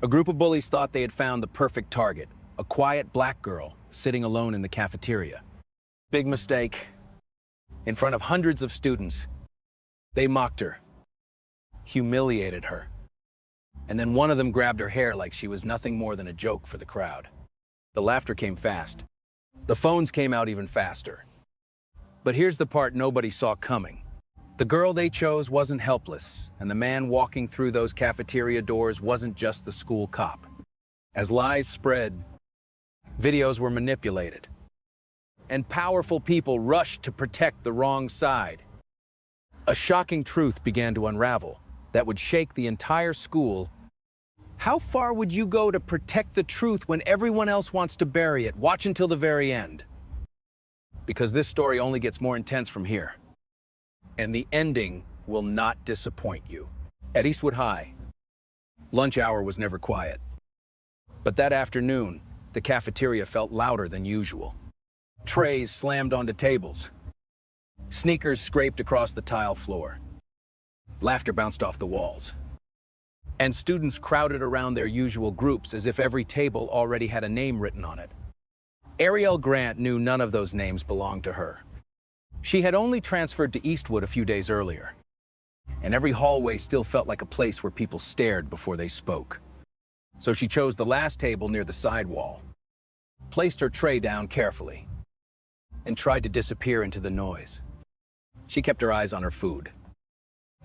A group of bullies thought they had found the perfect target, a quiet black girl sitting alone in the cafeteria. Big mistake. In front of hundreds of students, they mocked her, humiliated her, and then one of them grabbed her hair like she was nothing more than a joke for the crowd. The laughter came fast. The phones came out even faster. But here's the part nobody saw coming. The girl they chose wasn't helpless, and the man walking through those cafeteria doors wasn't just the school cop. As lies spread, videos were manipulated, and powerful people rushed to protect the wrong side. A shocking truth began to unravel that would shake the entire school. How far would you go to protect the truth when everyone else wants to bury it? Watch until the very end, because this story only gets more intense from here. And the ending will not disappoint you. At Eastwood High, lunch hour was never quiet. But that afternoon, the cafeteria felt louder than usual. Trays slammed onto tables. Sneakers scraped across the tile floor. Laughter bounced off the walls. And students crowded around their usual groups as if every table already had a name written on it. Ariel Grant knew none of those names belonged to her. She had only transferred to Eastwood a few days earlier, and every hallway still felt like a place where people stared before they spoke. So she chose the last table near the side wall, placed her tray down carefully, and tried to disappear into the noise. She kept her eyes on her food,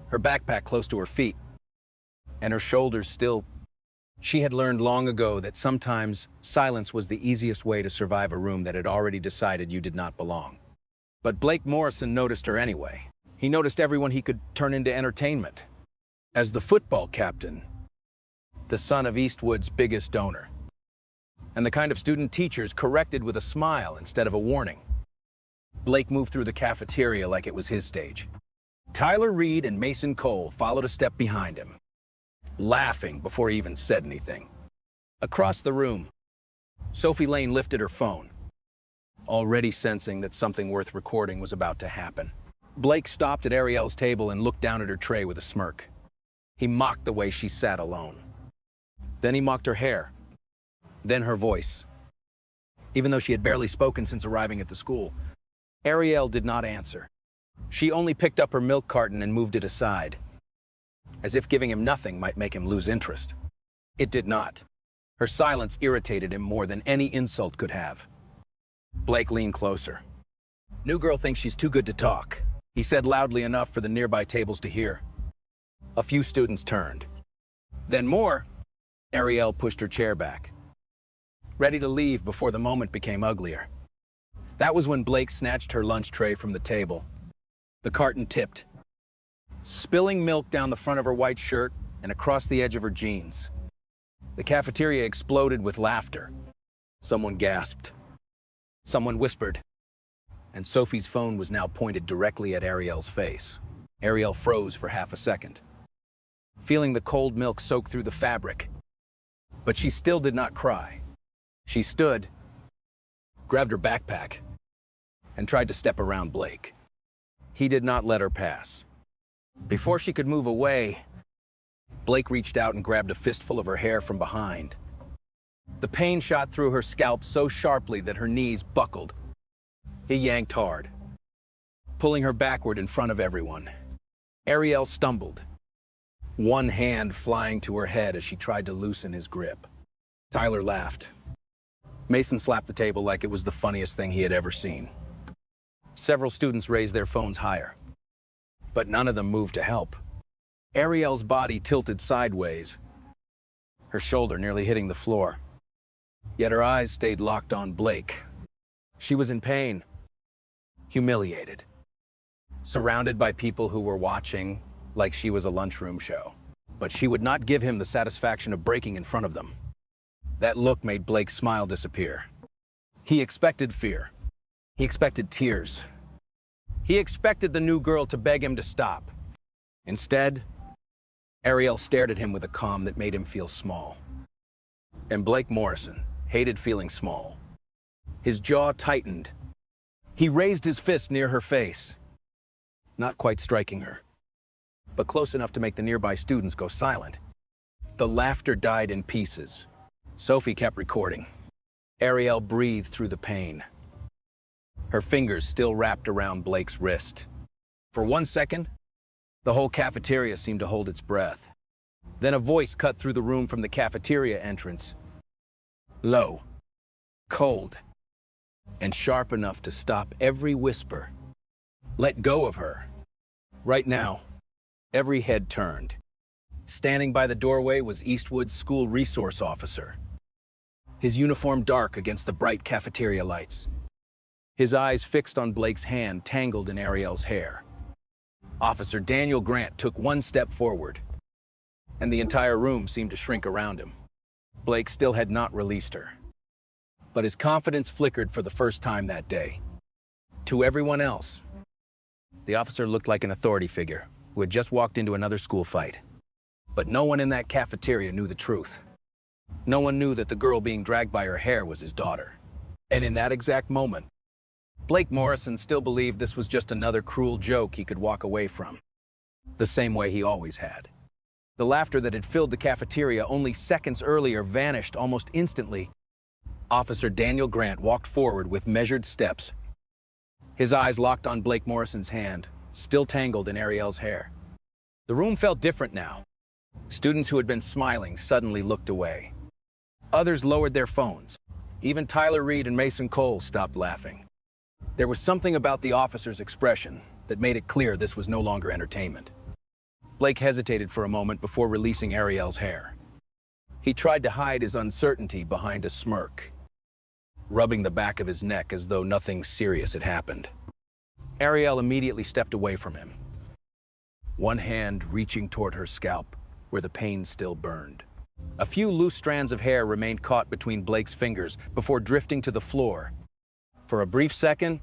her backpack close to her feet, and her shoulders still. She had learned long ago that sometimes silence was the easiest way to survive a room that had already decided you did not belong. But Blake Morrison noticed her anyway. He noticed everyone he could turn into entertainment. As the football captain, the son of Eastwood's biggest donor, and the kind of student teachers corrected with a smile instead of a warning. Blake moved through the cafeteria like it was his stage. Tyler Reed and Mason Cole followed a step behind him, laughing before he even said anything. Across the room, Sophie Lane lifted her phone, already sensing that something worth recording was about to happen. Blake stopped at Ariel's table and looked down at her tray with a smirk. He mocked the way she sat alone. Then he mocked her hair, then her voice. Even though she had barely spoken since arriving at the school, Ariel did not answer. She only picked up her milk carton and moved it aside, as if giving him nothing might make him lose interest. It did not. Her silence irritated him more than any insult could have. Blake leaned closer. "New girl thinks she's too good to talk," he said loudly enough for the nearby tables to hear. A few students turned. Then more. Ariel pushed her chair back, ready to leave before the moment became uglier. That was when Blake snatched her lunch tray from the table. The carton tipped, spilling milk down the front of her white shirt and across the edge of her jeans. The cafeteria exploded with laughter. Someone gasped. Someone whispered. And Sophie's phone was now pointed directly at Ariel's face. Ariel froze for half a second, feeling the cold milk soak through the fabric. But she still did not cry. She stood, grabbed her backpack, and tried to step around Blake. He did not let her pass. Before she could move away, Blake reached out and grabbed a fistful of her hair from behind. The pain shot through her scalp so sharply that her knees buckled. He yanked hard, pulling her backward in front of everyone. Ariel stumbled, one hand flying to her head as she tried to loosen his grip. Tyler laughed. Mason slapped the table like it was the funniest thing he had ever seen. Several students raised their phones higher, but none of them moved to help. Ariel's body tilted sideways, her shoulder nearly hitting the floor. Yet her eyes stayed locked on Blake. She was in pain, humiliated, surrounded by people who were watching like she was a lunchroom show. But she would not give him the satisfaction of breaking in front of them. That look made Blake's smile disappear. He expected fear. He expected tears. He expected the new girl to beg him to stop. Instead, Ariel stared at him with a calm that made him feel small. And Blake Morrison hated feeling small. His jaw tightened. He raised his fist near her face, not quite striking her, but close enough to make the nearby students go silent. The laughter died in pieces. Sophie kept recording. Ariel breathed through the pain. Her fingers still wrapped around Blake's wrist. For 1 second, the whole cafeteria seemed to hold its breath. Then a voice cut through the room from the cafeteria entrance. Low, cold, and sharp enough to stop every whisper. Let go of her. Right now, every head turned. Standing by the doorway was Eastwood's school resource officer. His uniform dark against the bright cafeteria lights. His eyes fixed on Blake's hand tangled in Ariel's hair. Officer Daniel Grant took 1 step forward, and the entire room seemed to shrink around him. Blake still had not released her, but his confidence flickered for the first time that day. To everyone else, the officer looked like an authority figure who had just walked into another school fight. But no one in that cafeteria knew the truth. No one knew that the girl being dragged by her hair was his daughter. And in that exact moment, Blake Morrison still believed this was just another cruel joke he could walk away from. The same way he always had. The laughter that had filled the cafeteria only seconds earlier vanished almost instantly. Officer Daniel Grant walked forward with measured steps. His eyes locked on Blake Morrison's hand, still tangled in Ariel's hair. The room felt different now. Students who had been smiling suddenly looked away. Others lowered their phones. Even Tyler Reed and Mason Cole stopped laughing. There was something about the officer's expression that made it clear this was no longer entertainment. Blake hesitated for a moment before releasing Ariel's hair. He tried to hide his uncertainty behind a smirk, rubbing the back of his neck as though nothing serious had happened. Ariel immediately stepped away from him, one hand reaching toward her scalp, where the pain still burned. A few loose strands of hair remained caught between Blake's fingers before drifting to the floor. For a brief second,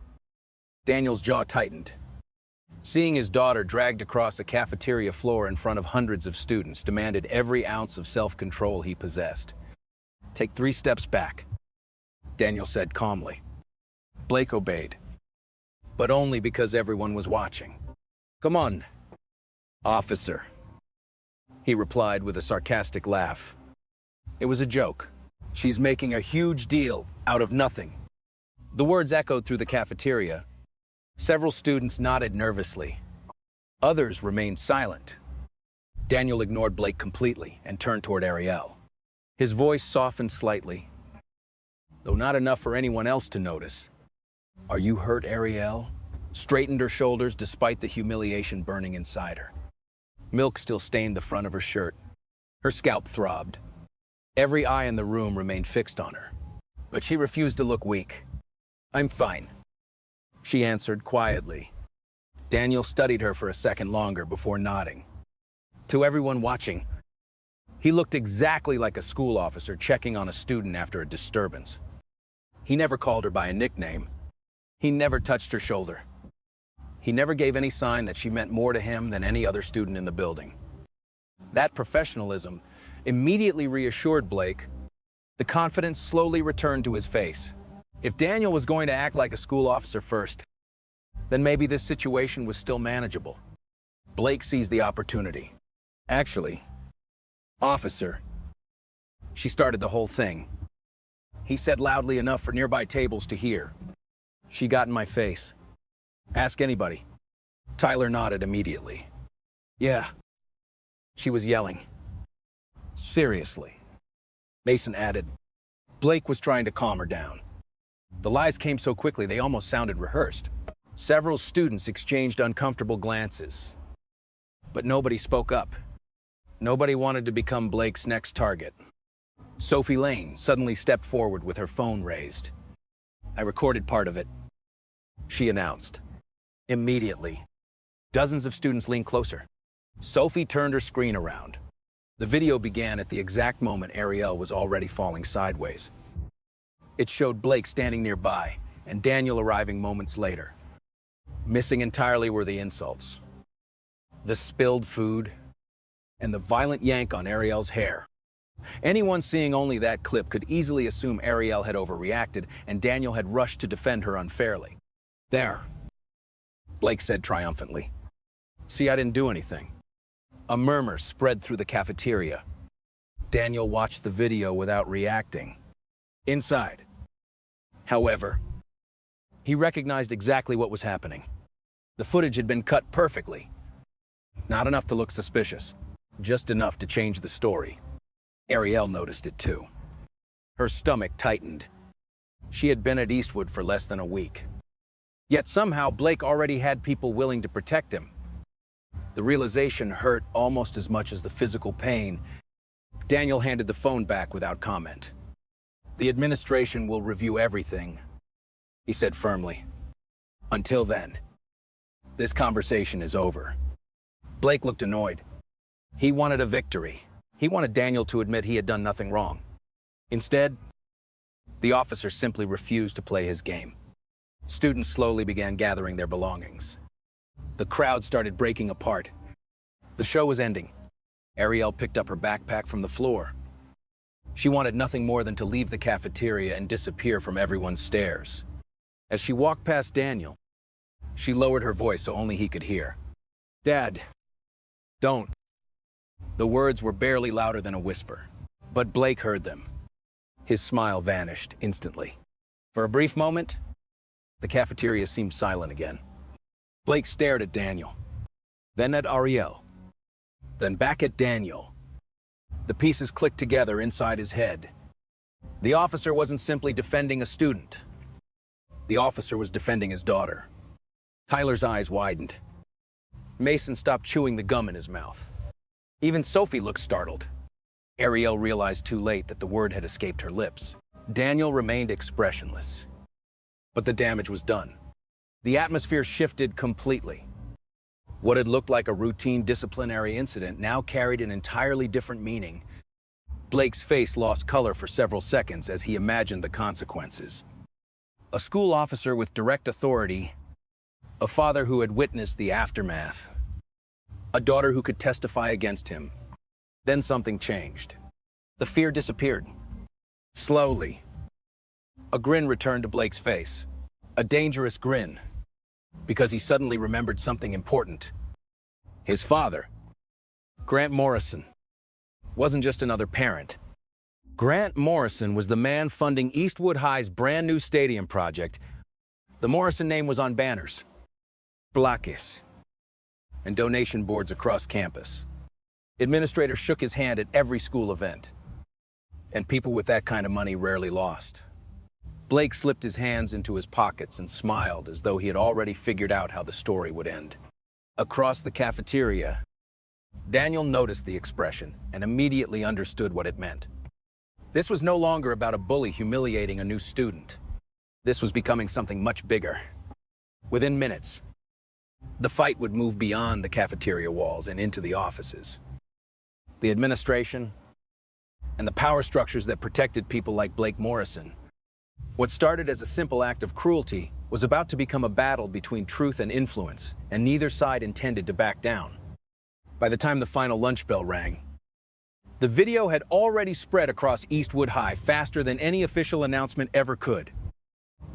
Daniel's jaw tightened. Seeing his daughter dragged across a cafeteria floor in front of hundreds of students demanded every ounce of self-control he possessed. "Take 3 steps back," Daniel said calmly. Blake obeyed, but only because everyone was watching. "Come on, officer," he replied with a sarcastic laugh. It was a joke. She's making a huge deal out of nothing. The words echoed through the cafeteria. Several students nodded nervously. Others remained silent. Daniel ignored Blake completely and turned toward Ariel. His voice softened slightly, though not enough for anyone else to notice. "Are you hurt, Ariel?" Straightened her shoulders despite the humiliation burning inside her. Milk still stained the front of her shirt. Her scalp throbbed. Every eye in the room remained fixed on her, but she refused to look weak. "I'm fine," she answered quietly. Daniel studied her for a second longer before nodding. To everyone watching, he looked exactly like a school officer checking on a student after a disturbance. He never called her by a nickname. He never touched her shoulder. He never gave any sign that she meant more to him than any other student in the building. That professionalism immediately reassured Blake. The confidence slowly returned to his face. If Daniel was going to act like a school officer first, then maybe this situation was still manageable. Blake seized the opportunity. "Actually, officer," she started the whole thing. He said loudly enough for nearby tables to hear. "She got in my face. Ask anybody." Tyler nodded immediately. "Yeah," she was yelling. "Seriously," Mason added. Blake was trying to calm her down. The lies came so quickly they almost sounded rehearsed. Several students exchanged uncomfortable glances, but nobody spoke up. Nobody wanted to become Blake's next target. Sophie Lane suddenly stepped forward with her phone raised. "I recorded part of it," she announced. Immediately, dozens of students leaned closer. Sophie turned her screen around. The video began at the exact moment Ariel was already falling sideways. It showed Blake standing nearby and Daniel arriving moments later. Missing entirely were the insults, the spilled food, and the violent yank on Ariel's hair. Anyone seeing only that clip could easily assume Ariel had overreacted and Daniel had rushed to defend her unfairly. "There," Blake said triumphantly. "See, I didn't do anything." A murmur spread through the cafeteria. Daniel watched the video without reacting. Inside, however, he recognized exactly what was happening. The footage had been cut perfectly. Not enough to look suspicious, just enough to change the story. Ariel noticed it too. Her stomach tightened. She had been at Eastwood for less than a week. Yet somehow Blake already had people willing to protect him. The realization hurt almost as much as the physical pain. Daniel handed the phone back without comment. "The administration will review everything," he said firmly. "Until then, this conversation is over." Blake looked annoyed. He wanted a victory. He wanted Daniel to admit he had done nothing wrong. Instead, the officer simply refused to play his game. Students slowly began gathering their belongings. The crowd started breaking apart. The show was ending. Ariel picked up her backpack from the floor. She wanted nothing more than to leave the cafeteria and disappear from everyone's stares. As she walked past Daniel, she lowered her voice so only he could hear. "Dad, don't." The words were barely louder than a whisper, but Blake heard them. His smile vanished instantly. For a brief moment, the cafeteria seemed silent again. Blake stared at Daniel, then at Ariel, then back at Daniel. The pieces clicked together inside his head. The officer wasn't simply defending a student. The officer was defending his daughter. Tyler's eyes widened. Mason stopped chewing the gum in his mouth. Even Sophie looked startled. Ariel realized too late that the word had escaped her lips. Daniel remained expressionless. But the damage was done. The atmosphere shifted completely. What had looked like a routine disciplinary incident now carried an entirely different meaning. Blake's face lost color for several seconds as he imagined the consequences. A school officer with direct authority, a father who had witnessed the aftermath, a daughter who could testify against him. Then something changed. The fear disappeared. Slowly, a grin returned to Blake's face. A dangerous grin. Because he suddenly remembered something important. His father, Grant Morrison, wasn't just another parent. Grant Morrison was the man funding Eastwood High's brand new stadium project. The Morrison name was on banners, plaques, and donation boards across campus. Administrators shook his hand at every school event. And people with that kind of money rarely lost. Blake slipped his hands into his pockets and smiled as though he had already figured out how the story would end. Across the cafeteria, Daniel noticed the expression and immediately understood what it meant. This was no longer about a bully humiliating a new student. This was becoming something much bigger. Within minutes, the fight would move beyond the cafeteria walls and into the offices. The administration and the power structures that protected people like Blake Morrison. What started as a simple act of cruelty was about to become a battle between truth and influence, and neither side intended to back down. By the time the final lunch bell rang, the video had already spread across Eastwood High faster than any official announcement ever could.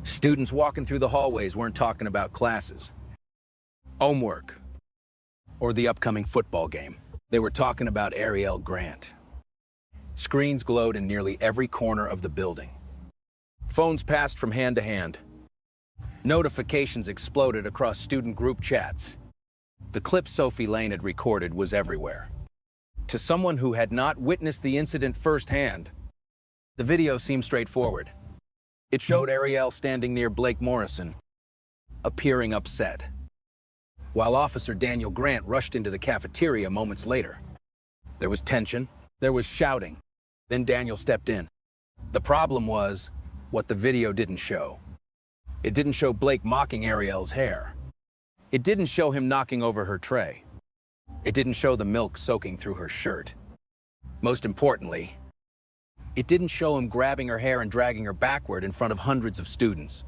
Students walking through the hallways weren't talking about classes, homework, or the upcoming football game. They were talking about Ariel Grant. Screens glowed in nearly every corner of the building. Phones passed from hand to hand. Notifications exploded across student group chats. The clip Sophie Lane had recorded was everywhere. To someone who had not witnessed the incident firsthand, the video seemed straightforward. It showed Ariel standing near Blake Morrison, appearing upset, while Officer Daniel Grant rushed into the cafeteria moments later. There was tension, there was shouting, then Daniel stepped in. The problem was what the video didn't show. It didn't show Blake mocking Ariel's hair. It didn't show him knocking over her tray. It didn't show the milk soaking through her shirt. Most importantly, it didn't show him grabbing her hair and dragging her backward in front of hundreds of students.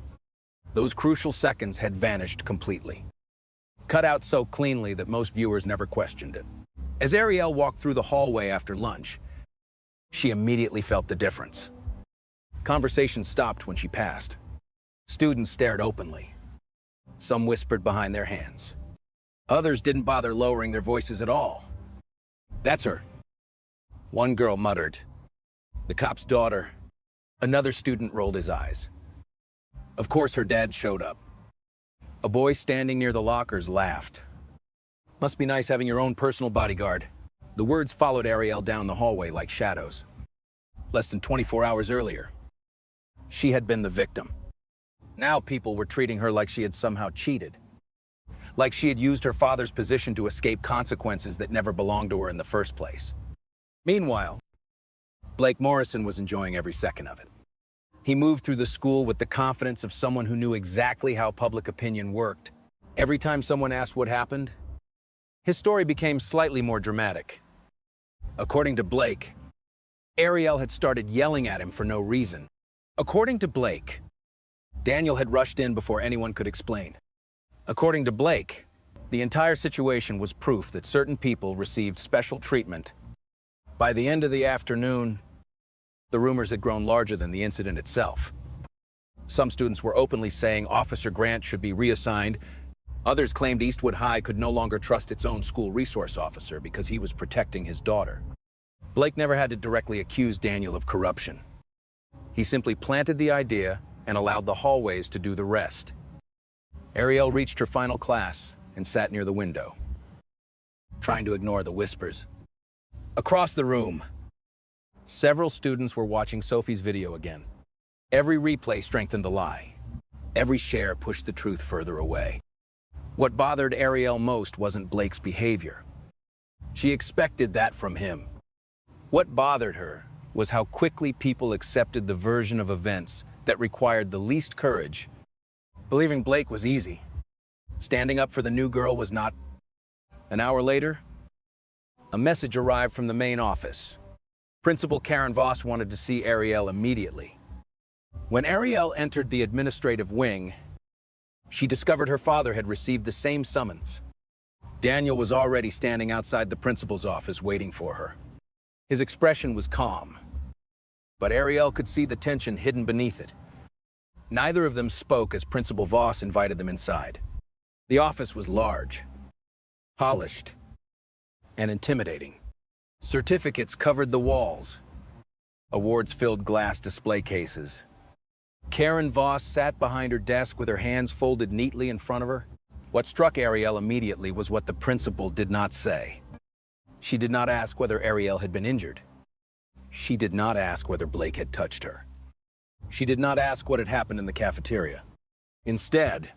Those crucial seconds had vanished completely. Cut out so cleanly that most viewers never questioned it. As Ariel walked through the hallway after lunch, she immediately felt the difference. Conversation stopped when she passed. Students stared openly. Some whispered behind their hands. Others didn't bother lowering their voices at all. "That's her. One girl muttered, "The cop's daughter." Another student rolled his eyes. Of course, her dad showed up. A boy standing near the lockers laughed. "Must be nice having your own personal bodyguard." The words followed Ariel down the hallway like shadows. Less than 24 hours earlier, she had been the victim. Now people were treating her like she had somehow cheated. Like she had used her father's position to escape consequences that never belonged to her in the first place. Meanwhile, Blake Morrison was enjoying every second of it. He moved through the school with the confidence of someone who knew exactly how public opinion worked. Every time someone asked what happened, his story became slightly more dramatic. According to Blake, Ariel had started yelling at him for no reason. According to Blake, Daniel had rushed in before anyone could explain. According to Blake, the entire situation was proof that certain people received special treatment. By the end of the afternoon, the rumors had grown larger than the incident itself. Some students were openly saying Officer Grant should be reassigned. Others claimed Eastwood High could no longer trust its own school resource officer because he was protecting his daughter. Blake never had to directly accuse Daniel of corruption. He simply planted the idea and allowed the hallways to do the rest. Ariel reached her final class and sat near the window, trying to ignore the whispers. Across the room, several students were watching Sophie's video again. Every replay strengthened the lie. Every share pushed the truth further away. What bothered Ariel most wasn't Blake's behavior. She expected that from him. What bothered her was how quickly people accepted the version of events that required the least courage. Believing Blake was easy. Standing up for the new girl was not. An hour later, a message arrived from the main office. Principal Karen Voss wanted to see Ariel immediately. When Ariel entered the administrative wing, she discovered her father had received the same summons. Daniel was already standing outside the principal's office waiting for her. His expression was calm, but Ariel could see the tension hidden beneath it. Neither of them spoke as Principal Voss invited them inside. The office was large, polished, and intimidating. Certificates covered the walls. Awards filled glass display cases. Karen Voss sat behind her desk with her hands folded neatly in front of her. What struck Ariel immediately was what the principal did not say. She did not ask whether Ariel had been injured. She did not ask whether Blake had touched her. She did not ask what had happened in the cafeteria. Instead,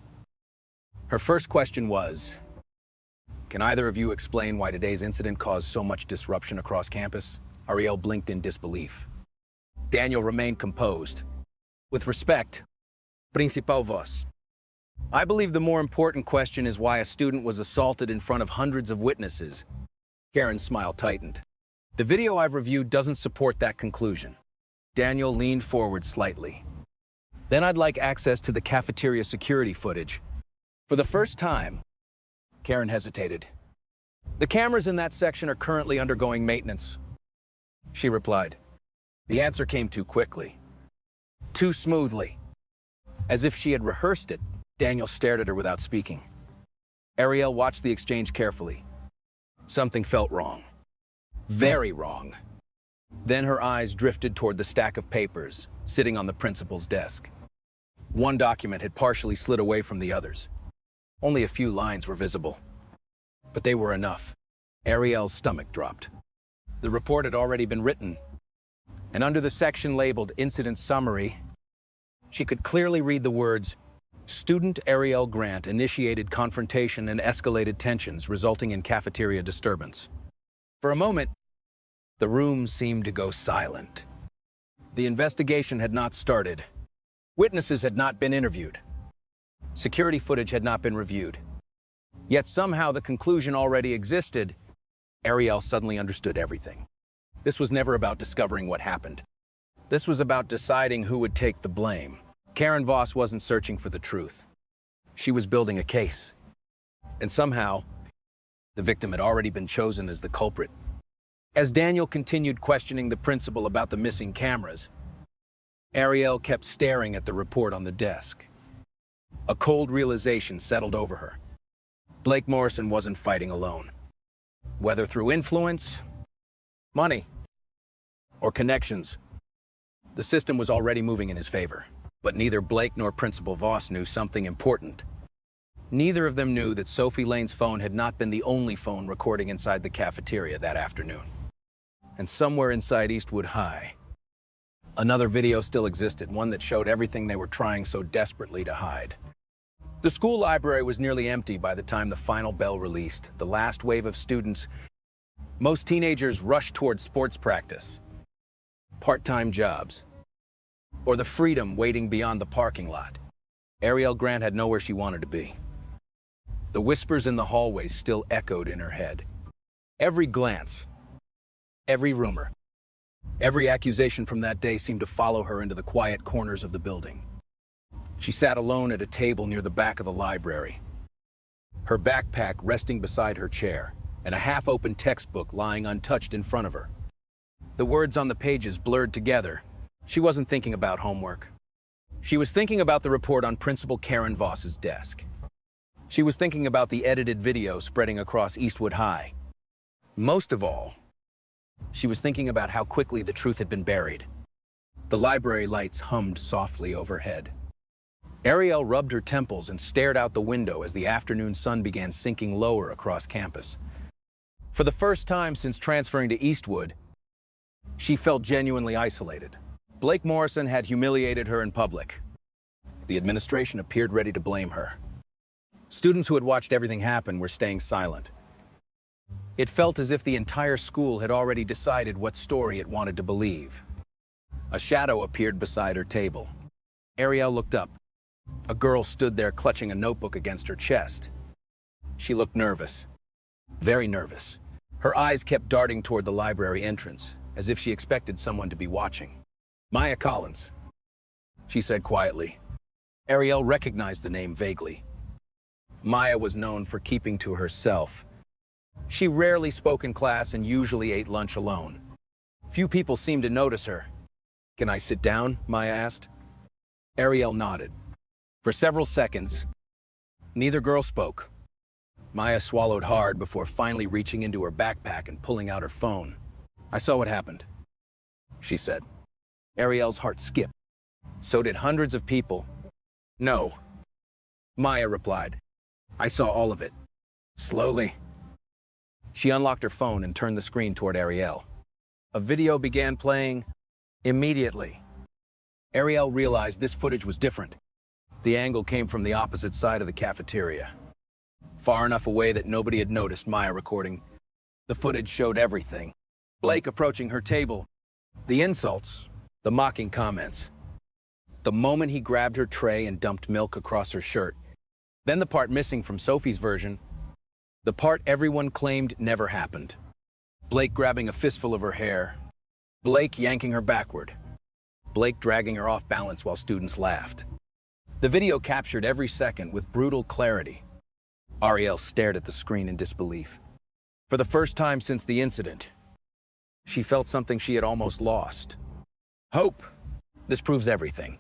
her first question was, "Can either of you explain why today's incident caused so much disruption across campus?" Ariel blinked in disbelief. Daniel remained composed. "With respect, Principal Voss, I believe the more important question is why a student was assaulted in front of hundreds of witnesses." Karen's smile tightened. "The video I've reviewed doesn't support that conclusion." Daniel leaned forward slightly. "Then I'd like access to the cafeteria security footage." For the first time, Karen hesitated. "The cameras in that section are currently undergoing maintenance," she replied. The answer came too quickly, too smoothly. As if she had rehearsed it, Daniel stared at her without speaking. Ariel watched the exchange carefully. Something felt wrong. Very wrong. Then her eyes drifted toward the stack of papers sitting on the principal's desk. One document had partially slid away from the others. Only a few lines were visible, but they were enough. Ariel's stomach dropped. The report had already been written, and under the section labeled Incident Summary, she could clearly read the words, "Student Ariel Grant initiated confrontation and escalated tensions resulting in cafeteria disturbance." For a moment, the room seemed to go silent. The investigation had not started. Witnesses had not been interviewed. Security footage had not been reviewed. Yet somehow the conclusion already existed. Ariel suddenly understood everything. This was never about discovering what happened. This was about deciding who would take the blame. Karen Voss wasn't searching for the truth. She was building a case. And somehow, the victim had already been chosen as the culprit. As Daniel continued questioning the principal about the missing cameras, Ariel kept staring at the report on the desk. A cold realization settled over her. Blake Morrison wasn't fighting alone. Whether through influence, money, or connections. The system was already moving in his favor, but neither Blake nor Principal Voss knew something important. Neither of them knew that Sophie Lane's phone had not been the only phone recording inside the cafeteria that afternoon. And somewhere inside Eastwood High, another video still existed, one that showed everything they were trying so desperately to hide. The school library was nearly empty by the time the final bell released. The last wave of students, most teenagers, rushed toward sports practice, part-time jobs, or the freedom waiting beyond the parking lot. Ariel Grant had nowhere she wanted to be. The whispers in the hallways still echoed in her head. Every glance, every rumor, every accusation from that day seemed to follow her into the quiet corners of the building. She sat alone at a table near the back of the library, her backpack resting beside her chair, and a half-open textbook lying untouched in front of her. The words on the pages blurred together. She wasn't thinking about homework. She was thinking about the report on Principal Karen Voss's desk. She was thinking about the edited video spreading across Eastwood High. Most of all, she was thinking about how quickly the truth had been buried. The library lights hummed softly overhead. Ariel rubbed her temples and stared out the window as the afternoon sun began sinking lower across campus. For the first time since transferring to Eastwood, she felt genuinely isolated. Blake Morrison had humiliated her in public. The administration appeared ready to blame her. Students who had watched everything happen were staying silent. It felt as if the entire school had already decided what story it wanted to believe. A shadow appeared beside her table. Ariel looked up. A girl stood there clutching a notebook against her chest. She looked nervous, very nervous. Her eyes kept darting toward the library entrance, as if she expected someone to be watching. "Maya Collins," she said quietly. Ariel recognized the name vaguely. Maya was known for keeping to herself. She rarely spoke in class and usually ate lunch alone. Few people seemed to notice her. "Can I sit down?" Maya asked. Ariel nodded. For several seconds, neither girl spoke. Maya swallowed hard before finally reaching into her backpack and pulling out her phone. "I saw what happened," she said. Ariel's heart skipped. So did hundreds of people. "No," Maya replied. "I saw all of it. Slowly." She unlocked her phone and turned the screen toward Ariel. A video began playing immediately. Ariel realized this footage was different. The angle came from the opposite side of the cafeteria, far enough away that nobody had noticed Maya recording. The footage showed everything. Blake approaching her table, the insults, the mocking comments. The moment he grabbed her tray and dumped milk across her shirt. Then the part missing from Sophie's version, the part everyone claimed never happened. Blake grabbing a fistful of her hair, Blake yanking her backward, Blake dragging her off balance while students laughed. The video captured every second with brutal clarity. Ariel stared at the screen in disbelief. For the first time since the incident, she felt something she had almost lost. Hope. "This proves everything,"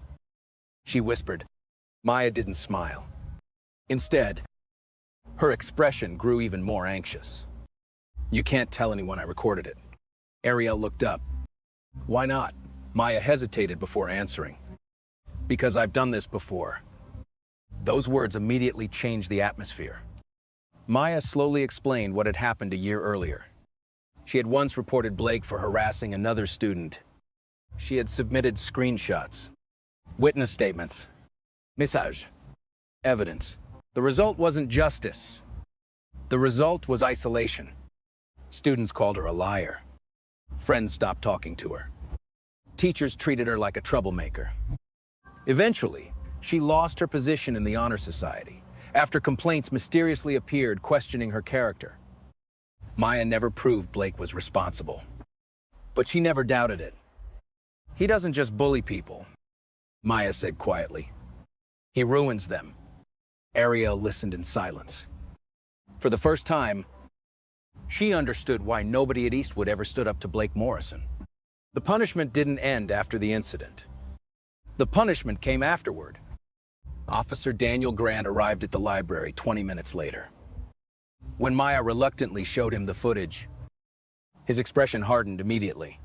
she whispered. Maya didn't smile. Instead, her expression grew even more anxious. "You can't tell anyone I recorded it." Ariel looked up. "Why not?" Maya hesitated before answering. "Because I've done this before." Those words immediately changed the atmosphere. Maya slowly explained what had happened a year earlier. She had once reported Blake for harassing another student. She had submitted screenshots, witness statements, message, evidence. The result wasn't justice. The result was isolation. Students called her a liar. Friends stopped talking to her. Teachers treated her like a troublemaker. Eventually, she lost her position in the Honor Society after complaints mysteriously appeared questioning her character. Maya never proved Blake was responsible, but she never doubted it. "He doesn't just bully people," Maya said quietly. "He ruins them." Ariel listened in silence. For the first time, she understood why nobody at Eastwood ever stood up to Blake Morrison. The punishment didn't end after the incident. The punishment came afterward. Officer Daniel Grant arrived at the library 20 minutes later. When Maya reluctantly showed him the footage, his expression hardened immediately.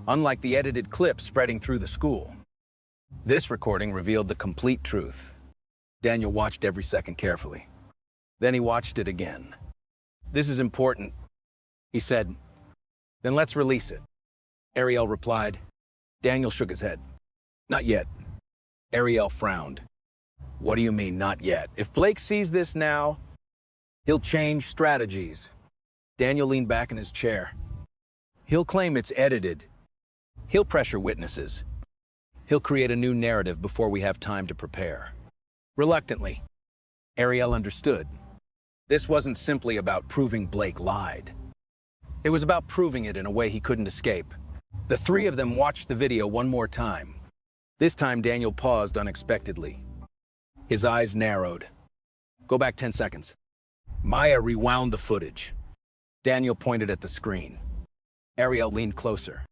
unlike the edited clip spreading through the school. This recording revealed the complete truth. Daniel watched every second carefully. Then he watched it again. "This is important," he said. "Then let's release it," Ariel replied. Daniel shook his head. "Not yet." Ariel frowned. "What do you mean, not yet? If Blake sees this now, he'll change strategies." Daniel leaned back in his chair. "He'll claim it's edited. He'll pressure witnesses. He'll create a new narrative before we have time to prepare." Reluctantly, Ariel understood. This wasn't simply about proving Blake lied. It was about proving it in a way he couldn't escape. The three of them watched the video one more time. This time, Daniel paused unexpectedly. His eyes narrowed. "Go back 10 seconds. Maya rewound the footage." Daniel pointed at the screen. Ariel leaned closer.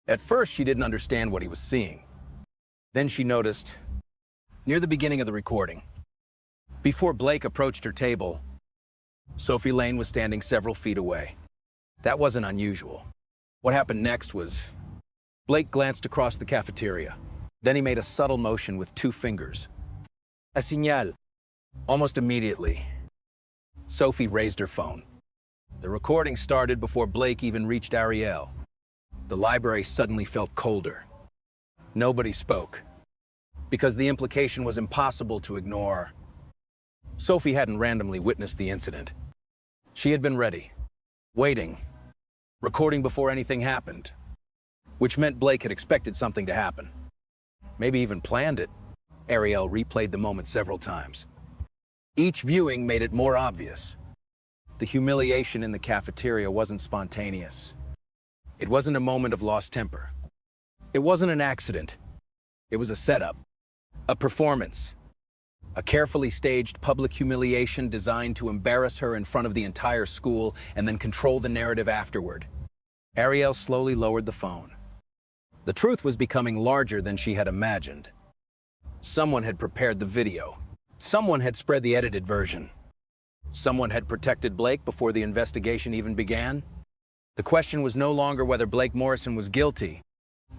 At first, she didn't understand what he was seeing. Then she noticed, near the beginning of the recording, before Blake approached her table, Sophie Lane was standing several feet away. That wasn't unusual. What happened next was, Blake glanced across the cafeteria. Then he made a subtle motion with 2 fingers. A signal. Almost immediately, Sophie raised her phone. The recording started before Blake even reached Ariel. The library suddenly felt colder. Nobody spoke, because the implication was impossible to ignore. Sophie hadn't randomly witnessed the incident. She had been ready, waiting, recording before anything happened, which meant Blake had expected something to happen. Maybe even planned it. Ariel replayed the moment several times. Each viewing made it more obvious. The humiliation in the cafeteria wasn't spontaneous. It wasn't a moment of lost temper. It wasn't an accident. It was a setup, a performance, a carefully staged public humiliation designed to embarrass her in front of the entire school and then control the narrative afterward. Ariel slowly lowered the phone. The truth was becoming larger than she had imagined. Someone had prepared the video. Someone had spread the edited version. Someone had protected Blake before the investigation even began. The question was no longer whether Blake Morrison was guilty.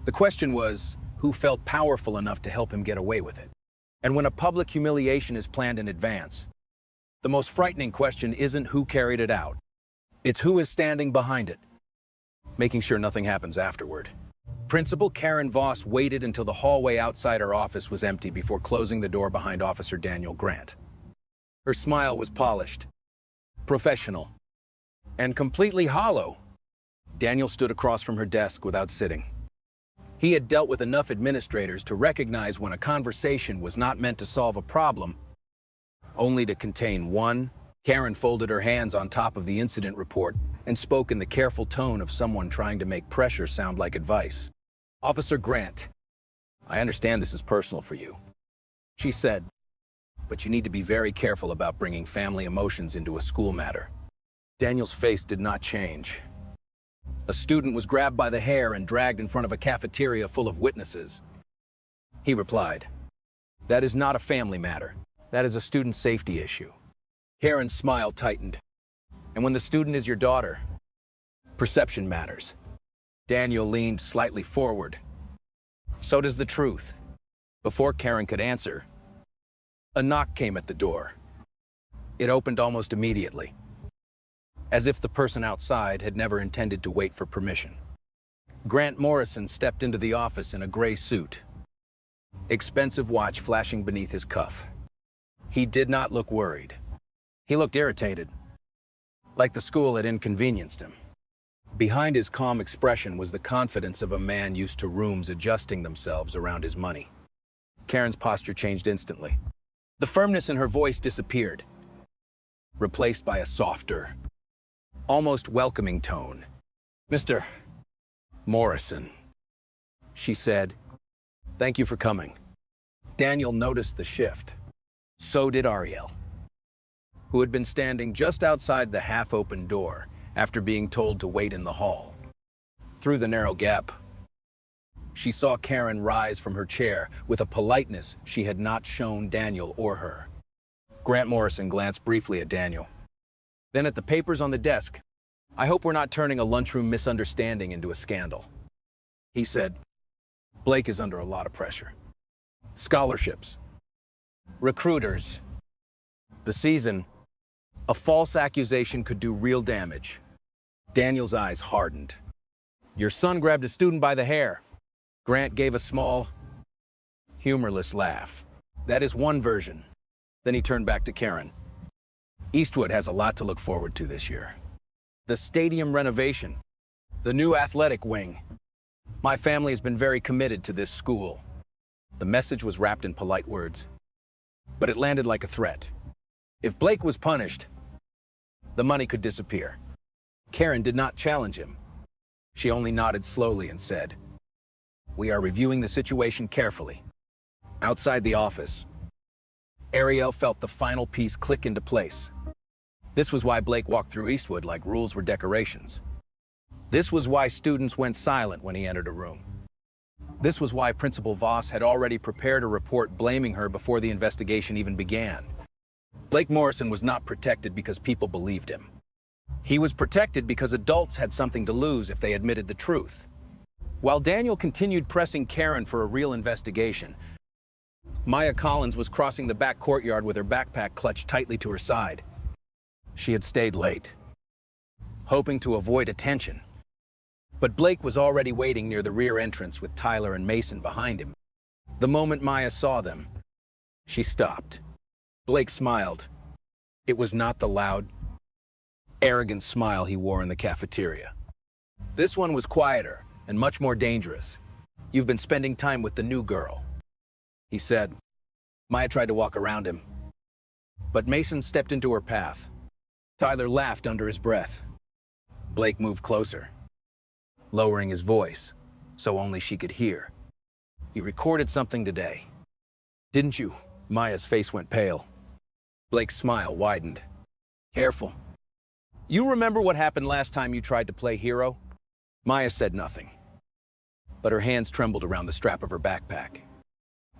The question was, who felt powerful enough to help him get away with it? And when a public humiliation is planned in advance, the most frightening question isn't who carried it out. It's who is standing behind it, making sure nothing happens afterward. Principal Karen Voss waited until the hallway outside her office was empty before closing the door behind Officer Daniel Grant. Her smile was polished, professional, and completely hollow. Daniel stood across from her desk without sitting. He had dealt with enough administrators to recognize when a conversation was not meant to solve a problem, only to contain one. Karen folded her hands on top of the incident report and spoke in the careful tone of someone trying to make pressure sound like advice. "Officer Grant, I understand this is personal for you," she said, "but you need to be very careful about bringing family emotions into a school matter." Daniel's face did not change. A student was grabbed by the hair and dragged in front of a cafeteria full of witnesses. He replied, "That is not a family matter. That is a student safety issue." Karen's smile tightened. "And when the student is your daughter, perception matters." Daniel leaned slightly forward. "So does the truth." Before Karen could answer, a knock came at the door. It opened almost immediately, as if the person outside had never intended to wait for permission. Grant Morrison stepped into the office in a gray suit, expensive watch flashing beneath his cuff. He did not look worried. He looked irritated, like the school had inconvenienced him. Behind his calm expression was the confidence of a man used to rooms adjusting themselves around his money. Karen's posture changed instantly. The firmness in her voice disappeared, replaced by a softer, almost welcoming tone. "Mr. Morrison," she said, "thank you for coming." Daniel noticed the shift. So did Ariel, who had been standing just outside the half-open door after being told to wait in the hall. Through the narrow gap, she saw Karen rise from her chair with a politeness she had not shown Daniel or her. Grant Morrison glanced briefly at Daniel, then at the papers on the desk. "I hope we're not turning a lunchroom misunderstanding into a scandal." He said, Blake is under a lot of pressure. Scholarships. Recruiters. The season. A false accusation could do real damage. Daniel's eyes hardened. Your son grabbed a student by the hair. Grant gave a small, humorless laugh. That is one version. Then he turned back to Karen. Eastwood has a lot to look forward to this year. The stadium renovation. The new athletic wing. My family has been very committed to this school. The message was wrapped in polite words, but it landed like a threat. If Blake was punished, the money could disappear. Karen did not challenge him. She only nodded slowly and said, "We are reviewing the situation carefully." Outside the office, Ariel felt the final piece click into place. This was why Blake walked through Eastwood like rules were decorations. This was why students went silent when he entered a room. This was why Principal Voss had already prepared a report blaming her before the investigation even began. Blake Morrison was not protected because people believed him. He was protected because adults had something to lose if they admitted the truth. While Daniel continued pressing Karen for a real investigation, Maya Collins was crossing the back courtyard with her backpack clutched tightly to her side. She had stayed late, hoping to avoid attention. But Blake was already waiting near the rear entrance with Tyler and Mason behind him. The moment Maya saw them, she stopped. Blake smiled. It was not the loud, arrogant smile he wore in the cafeteria. This one was quieter and much more dangerous. "You've been spending time with the new girl," he said. Maya tried to walk around him, but Mason stepped into her path. Tyler laughed under his breath. Blake moved closer, lowering his voice so only she could hear. "You recorded something today, didn't you?" Maya's face went pale. Blake's smile widened. "Careful. You remember what happened last time you tried to play hero?" Maya said nothing, but her hands trembled around the strap of her backpack.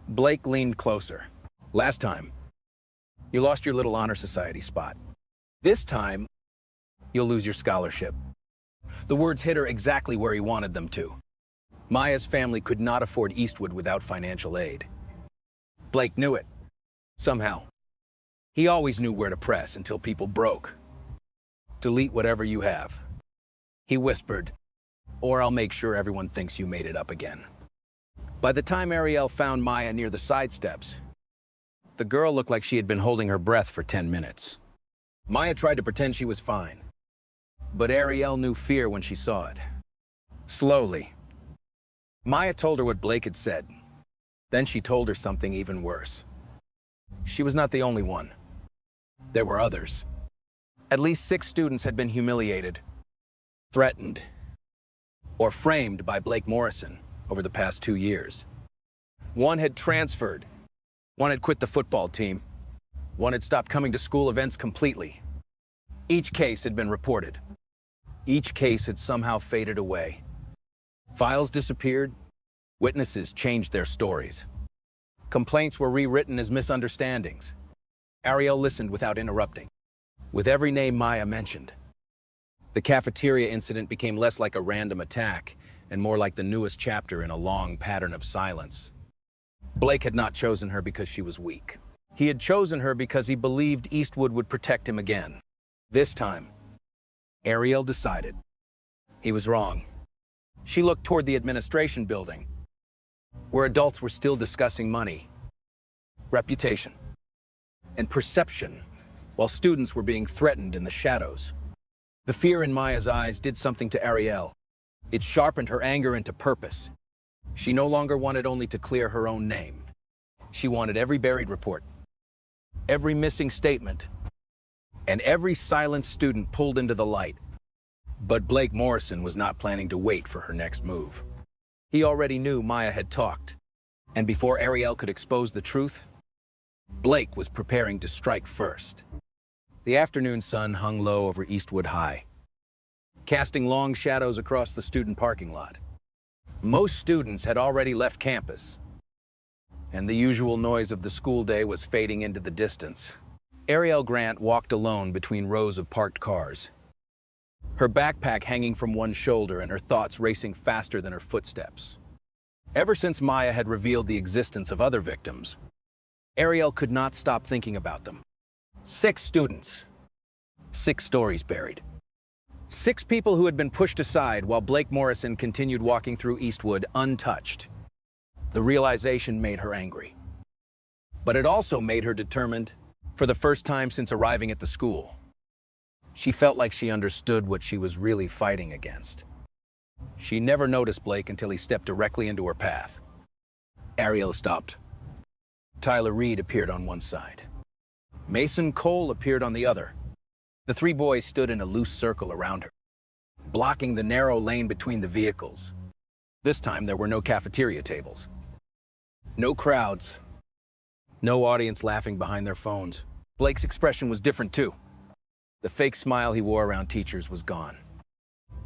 Blake leaned closer. "Last time, you lost your little honor society spot. This time, you'll lose your scholarship." The words hit her exactly where he wanted them to. Maya's family could not afford Eastwood without financial aid. Blake knew it, somehow. He always knew where to press until people broke. "Delete whatever you have," he whispered, "or I'll make sure everyone thinks you made it up again." By the time Ariel found Maya near the side steps, the girl looked like she had been holding her breath for 10 minutes. Maya tried to pretend she was fine, but Ariel knew fear when she saw it. Slowly, Maya told her what Blake had said. Then she told her something even worse. She was not the only one. There were others. At least 6 students had been humiliated, threatened, or framed by Blake Morrison over the past 2 years. One had transferred. One had quit the football team. One had stopped coming to school events completely. Each case had been reported. Each case had somehow faded away. Files disappeared. Witnesses changed their stories. Complaints were rewritten as misunderstandings. Ariel listened without interrupting. With every name Maya mentioned, the cafeteria incident became less like a random attack and more like the newest chapter in a long pattern of silence. Blake had not chosen her because she was weak. He had chosen her because he believed Eastwood would protect him again. This time, Ariel decided he was wrong. She looked toward the administration building, where adults were still discussing money, reputation, and perception, while students were being threatened in the shadows. The fear in Maya's eyes did something to Ariel. It sharpened her anger into purpose. She no longer wanted only to clear her own name. She wanted every buried report, every missing statement, and every silent student pulled into the light. But Blake Morrison was not planning to wait for her next move. He already knew Maya had talked, and before Ariel could expose the truth, Blake was preparing to strike first. The afternoon sun hung low over Eastwood High, casting long shadows across the student parking lot. Most students had already left campus, and the usual noise of the school day was fading into the distance. Ariel Grant walked alone between rows of parked cars. her backpack hanging from one shoulder and her thoughts racing faster than her footsteps. Ever since Maya had revealed the existence of other victims, Ariel could not stop thinking about them. 6 students. 6 stories buried. 6 people who had been pushed aside while Blake Morrison continued walking through Eastwood untouched. The realization made her angry. But it also made her determined. For the first time since arriving at the school, she felt like she understood what she was really fighting against. She never noticed Blake until he stepped directly into her path. Ariel stopped. Tyler Reed appeared on one side. Mason Cole appeared on the other. The 3 boys stood in a loose circle around her, blocking the narrow lane between the vehicles. This time there were no cafeteria tables. No crowds. No audience laughing behind their phones. Blake's expression was different too. The fake smile he wore around teachers was gone.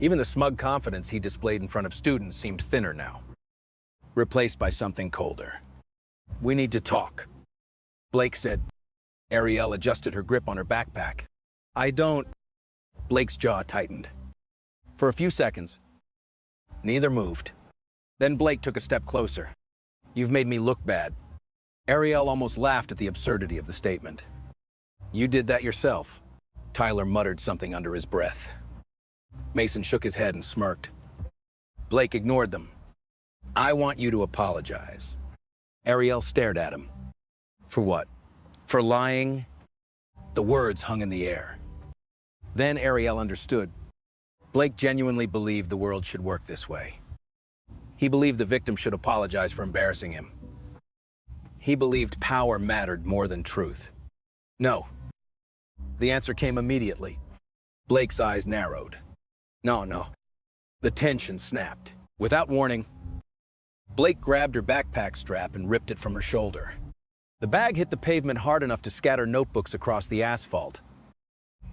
Even the smug confidence he displayed in front of students seemed thinner now, replaced by something colder. "We need to talk," Blake said. Ariel adjusted her grip on her backpack. "I don't..." Blake's jaw tightened. For a few seconds, neither moved. Then Blake took a step closer. "You've made me look bad." Ariel almost laughed at the absurdity of the statement. "You did that yourself." Tyler muttered something under his breath. Mason shook his head and smirked. Blake ignored them. "I want you to apologize." Ariel stared at him. "For what? For lying?" The words hung in the air. Then Ariel understood. Blake genuinely believed the world should work this way. He believed the victim should apologize for embarrassing him. He believed power mattered more than truth. No. The answer came immediately. Blake's eyes narrowed. No. The tension snapped. Without warning, Blake grabbed her backpack strap and ripped it from her shoulder. The bag hit the pavement hard enough to scatter notebooks across the asphalt.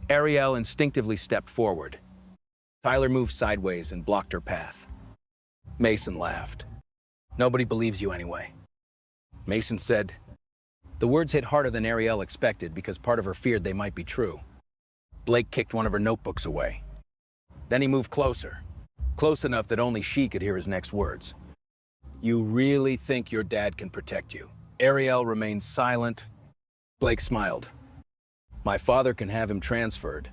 Ariel instinctively stepped forward. Tyler moved sideways and blocked her path. Mason laughed. "Nobody believes you anyway." Mason said. The words hit harder than Ariel expected because part of her feared they might be true. Blake kicked one of her notebooks away. Then he moved closer, close enough that only she could hear his next words. "You really think your dad can protect you?" Ariel remained silent. Blake smiled. "My father can have him transferred."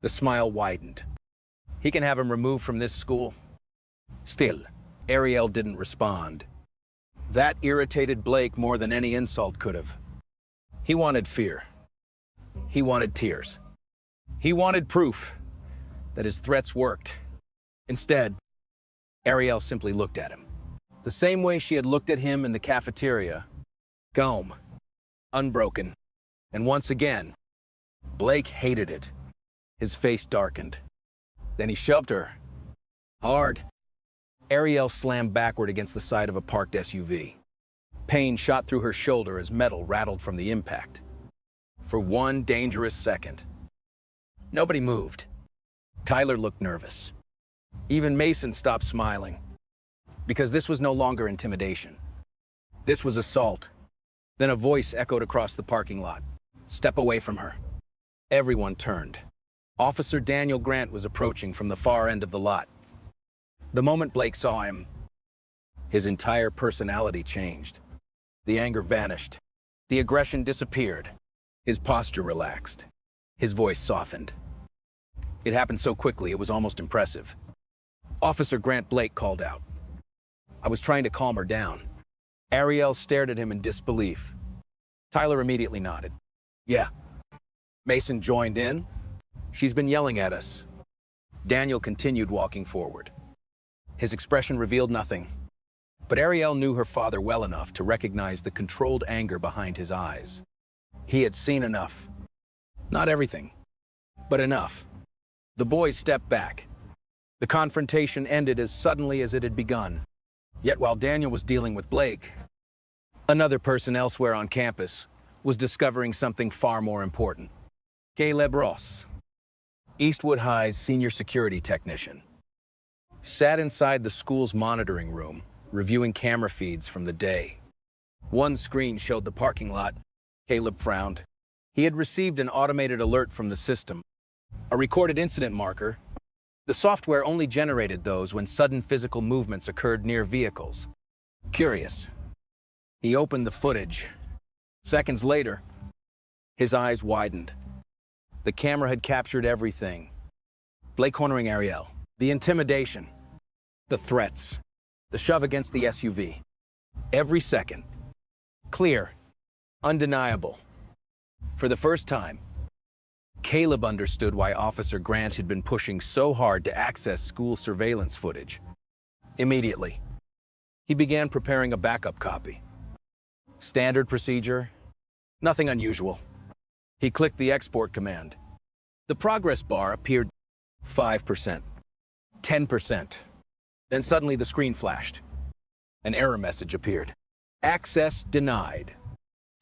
The smile widened. "He can have him removed from this school." Still, Ariel didn't respond. That irritated Blake more than any insult could have. He wanted fear. He wanted tears. He wanted proof that his threats worked. Instead, Ariel simply looked at him. The same way she had looked at him in the cafeteria. Calm, unbroken. And once again, Blake hated it. His face darkened. Then he shoved her. Hard. Ariel slammed backward against the side of a parked SUV. Pain shot through her shoulder as metal rattled from the impact. For one dangerous second, nobody moved. Tyler looked nervous. Even Mason stopped smiling. Because this was no longer intimidation. This was assault. Then a voice echoed across the parking lot. "Step away from her." Everyone turned. Officer Daniel Grant was approaching from the far end of the lot. The moment Blake saw him, his entire personality changed. The anger vanished. The aggression disappeared. His posture relaxed. His voice softened. It happened so quickly, it was almost impressive. Officer Grant Blake called out. "I was trying to calm her down." Ariel stared at him in disbelief. Tyler immediately nodded. "Yeah." Mason joined in. "She's been yelling at us." Daniel continued walking forward. His expression revealed nothing, but Ariel knew her father well enough to recognize the controlled anger behind his eyes. He had seen enough. Not everything, but enough. The boys stepped back. The confrontation ended as suddenly as it had begun. Yet while Daniel was dealing with Blake, another person elsewhere on campus was discovering something far more important. Caleb Ross, Eastwood High's senior security technician, sat inside the school's monitoring room, reviewing camera feeds from the day. One screen showed the parking lot. Caleb frowned. He had received an automated alert from the system, a recorded incident marker The software only generated those when sudden physical movements occurred near vehicles. Curious, he opened the footage. Seconds later, his eyes widened. The camera had captured everything. Blake cornering Ariel, the intimidation, the threats, the shove against the SUV. Every second. Clear. Undeniable. For the first time, Caleb understood why Officer Grant had been pushing so hard to access school surveillance footage. Immediately, he began preparing a backup copy. Standard procedure, nothing unusual. He clicked the export command. The progress bar appeared 5%, 10%. Then suddenly the screen flashed. An error message appeared. Access denied.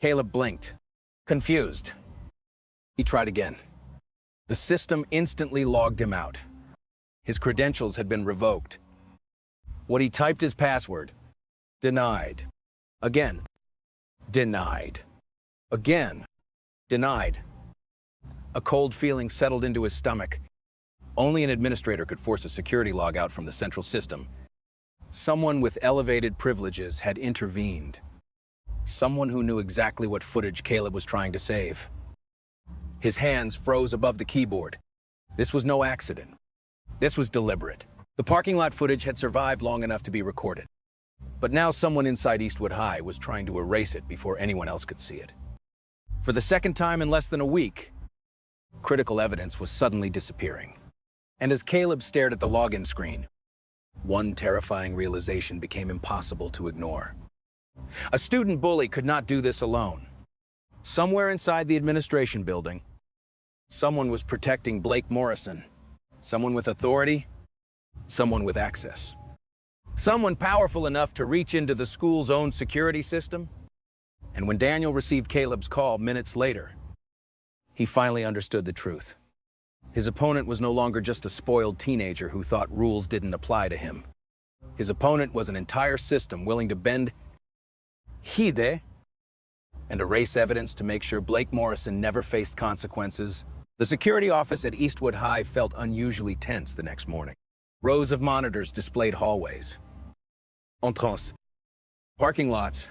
Caleb blinked, confused. He tried again. The system instantly logged him out. His credentials had been revoked. What he typed as password, denied. Again, denied. Again, denied. A cold feeling settled into his stomach. Only an administrator could force a security logout from the central system. Someone with elevated privileges had intervened. Someone who knew exactly what footage Caleb was trying to save. His hands froze above the keyboard. This was no accident. This was deliberate. The parking lot footage had survived long enough to be recorded. But now someone inside Eastwood High was trying to erase it before anyone else could see it. For the second time in less than a week, critical evidence was suddenly disappearing. And as Caleb stared at the login screen, one terrifying realization became impossible to ignore. A student bully could not do this alone. Somewhere inside the administration building, someone was protecting Blake Morrison. Someone with authority, someone with access. Someone powerful enough to reach into the school's own security system. And when Daniel received Caleb's call minutes later, he finally understood the truth. His opponent was no longer just a spoiled teenager who thought rules didn't apply to him. His opponent was an entire system willing to bend hide and erase evidence to make sure Blake Morrison never faced consequences. The security office at Eastwood High felt unusually tense the next morning. Rows of monitors displayed hallways, entrances, parking lots,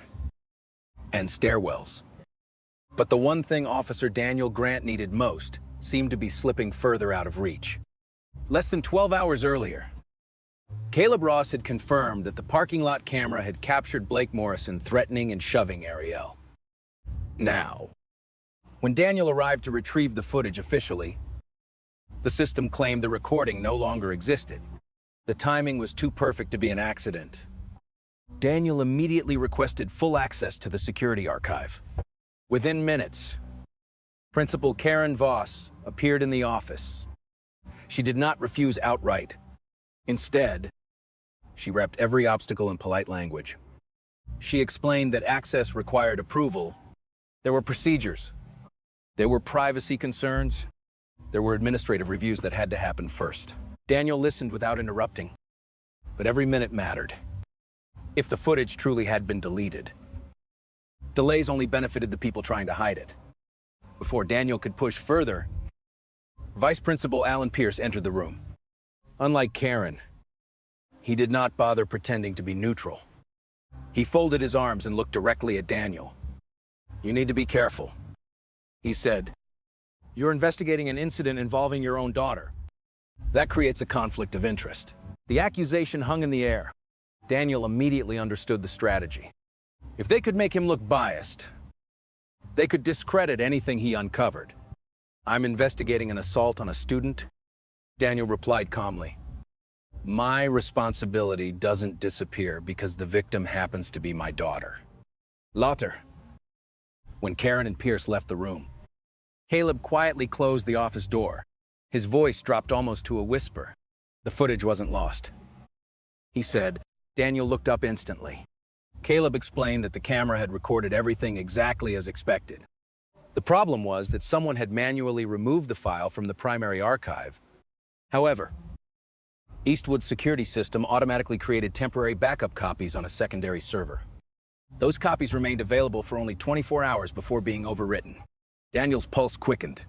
and stairwells. But the one thing Officer Daniel Grant needed most seemed to be slipping further out of reach. Less than 12 hours earlier, Caleb Ross had confirmed that the parking lot camera had captured Blake Morrison threatening and shoving Ariel. Now, when Daniel arrived to retrieve the footage officially, the system claimed the recording no longer existed. The timing was too perfect to be an accident. Daniel immediately requested full access to the security archive. Within minutes, Principal Karen Voss appeared in the office. She did not refuse outright. Instead, she wrapped every obstacle in polite language. She explained that access required approval. There were procedures. There were privacy concerns. There were administrative reviews that had to happen first. Daniel listened without interrupting, but every minute mattered. If the footage truly had been deleted, delays only benefited the people trying to hide it. Before Daniel could push further, Vice Principal Alan Pierce entered the room. Unlike Karen, he did not bother pretending to be neutral. He folded his arms and looked directly at Daniel. "You need to be careful," he said. "You're investigating an incident involving your own daughter. That creates a conflict of interest." The accusation hung in the air. Daniel immediately understood the strategy. If they could make him look biased, they could discredit anything he uncovered. "I'm investigating an assault on a student," Daniel replied calmly. "My responsibility doesn't disappear because the victim happens to be my daughter." Later, when Karen and Pierce left the room, Caleb quietly closed the office door. His voice dropped almost to a whisper. The footage wasn't lost, he said. Daniel looked up instantly. Caleb explained that the camera had recorded everything exactly as expected. The problem was that someone had manually removed the file from the primary archive. However, Eastwood's security system automatically created temporary backup copies on a secondary server. Those copies remained available for only 24 hours before being overwritten. Daniel's pulse quickened.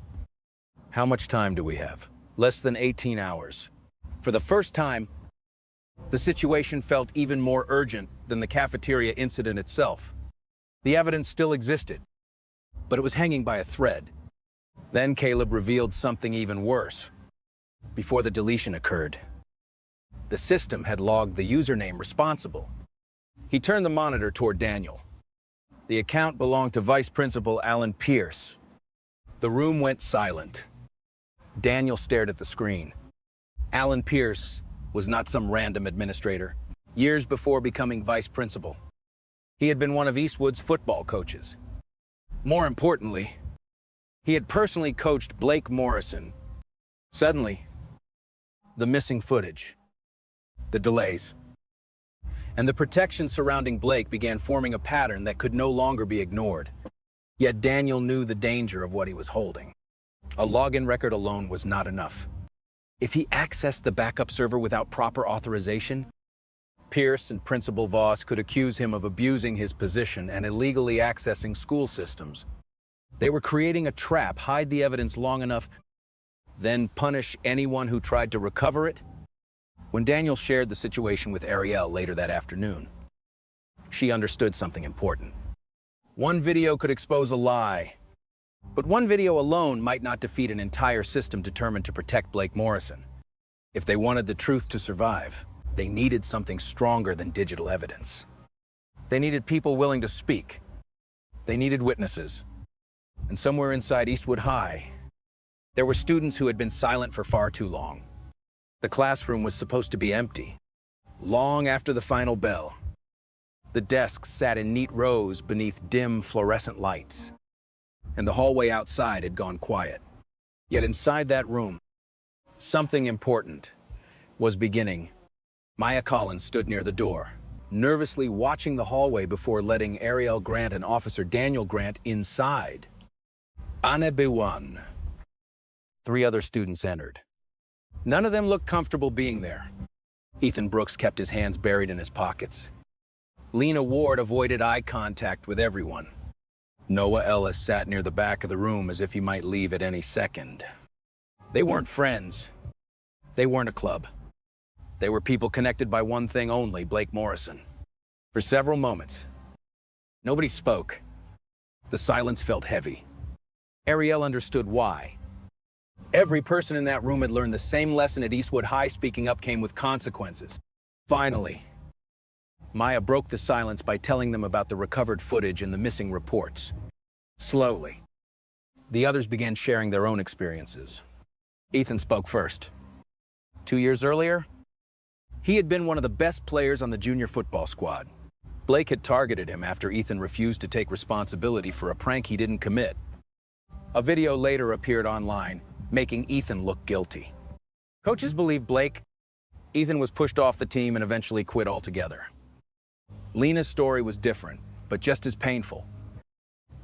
"How much time do we have?" "Less than 18 hours. For For the first time, the situation felt even more urgent than the cafeteria incident itself. The evidence still existed, but it was hanging by a thread. Then Caleb revealed something even worse. Before the deletion occurred, the system had logged the username responsible. He turned the monitor toward Daniel. The account belonged to Vice Principal Alan Pierce. The room went silent. Daniel stared at the screen. Alan Pierce was not some random administrator. Years before becoming vice principal, he had been one of Eastwood's football coaches. More importantly, he had personally coached Blake Morrison. Suddenly, the missing footage, the delays, and the protection surrounding Blake began forming a pattern that could no longer be ignored. Yet Daniel knew the danger of what he was holding. A login record alone was not enough. If he accessed the backup server without proper authorization, Pierce and Principal Voss could accuse him of abusing his position and illegally accessing school systems. They were creating a trap, hide the evidence long enough, then punish anyone who tried to recover it. When Daniel shared the situation with Ariel later that afternoon, she understood something important. One video could expose a lie, but one video alone might not defeat an entire system determined to protect Blake Morrison. If they wanted the truth to survive, they needed something stronger than digital evidence. They needed people willing to speak. They needed witnesses. And somewhere inside Eastwood High, there were students who had been silent for far too long. The classroom was supposed to be empty, long after the final bell. The desks sat in neat rows beneath dim fluorescent lights, and the hallway outside had gone quiet. Yet inside that room, something important was beginning. Maya Collins stood near the door, nervously watching the hallway before letting Ariel Grant and Officer Daniel Grant inside. Anne Bewan. 3 other students entered. None of them looked comfortable being there. Ethan Brooks kept his hands buried in his pockets. Lena Ward avoided eye contact with everyone. Noah Ellis sat near the back of the room as if he might leave at any second. They weren't friends. They weren't a club. They were people connected by one thing only, Blake Morrison. For several moments, nobody spoke. The silence felt heavy. Ariel understood why. Every person in that room had learned the same lesson at Eastwood High: speaking up came with consequences. Finally, Maya broke the silence by telling them about the recovered footage and the missing reports. Slowly, the others began sharing their own experiences. Ethan spoke first. 2 years earlier, he had been one of the best players on the junior football squad. Blake had targeted him after Ethan refused to take responsibility for a prank he didn't commit. A video later appeared online, making Ethan look guilty. Coaches believed Blake. Ethan was pushed off the team and eventually quit altogether. Lena's story was different, but just as painful.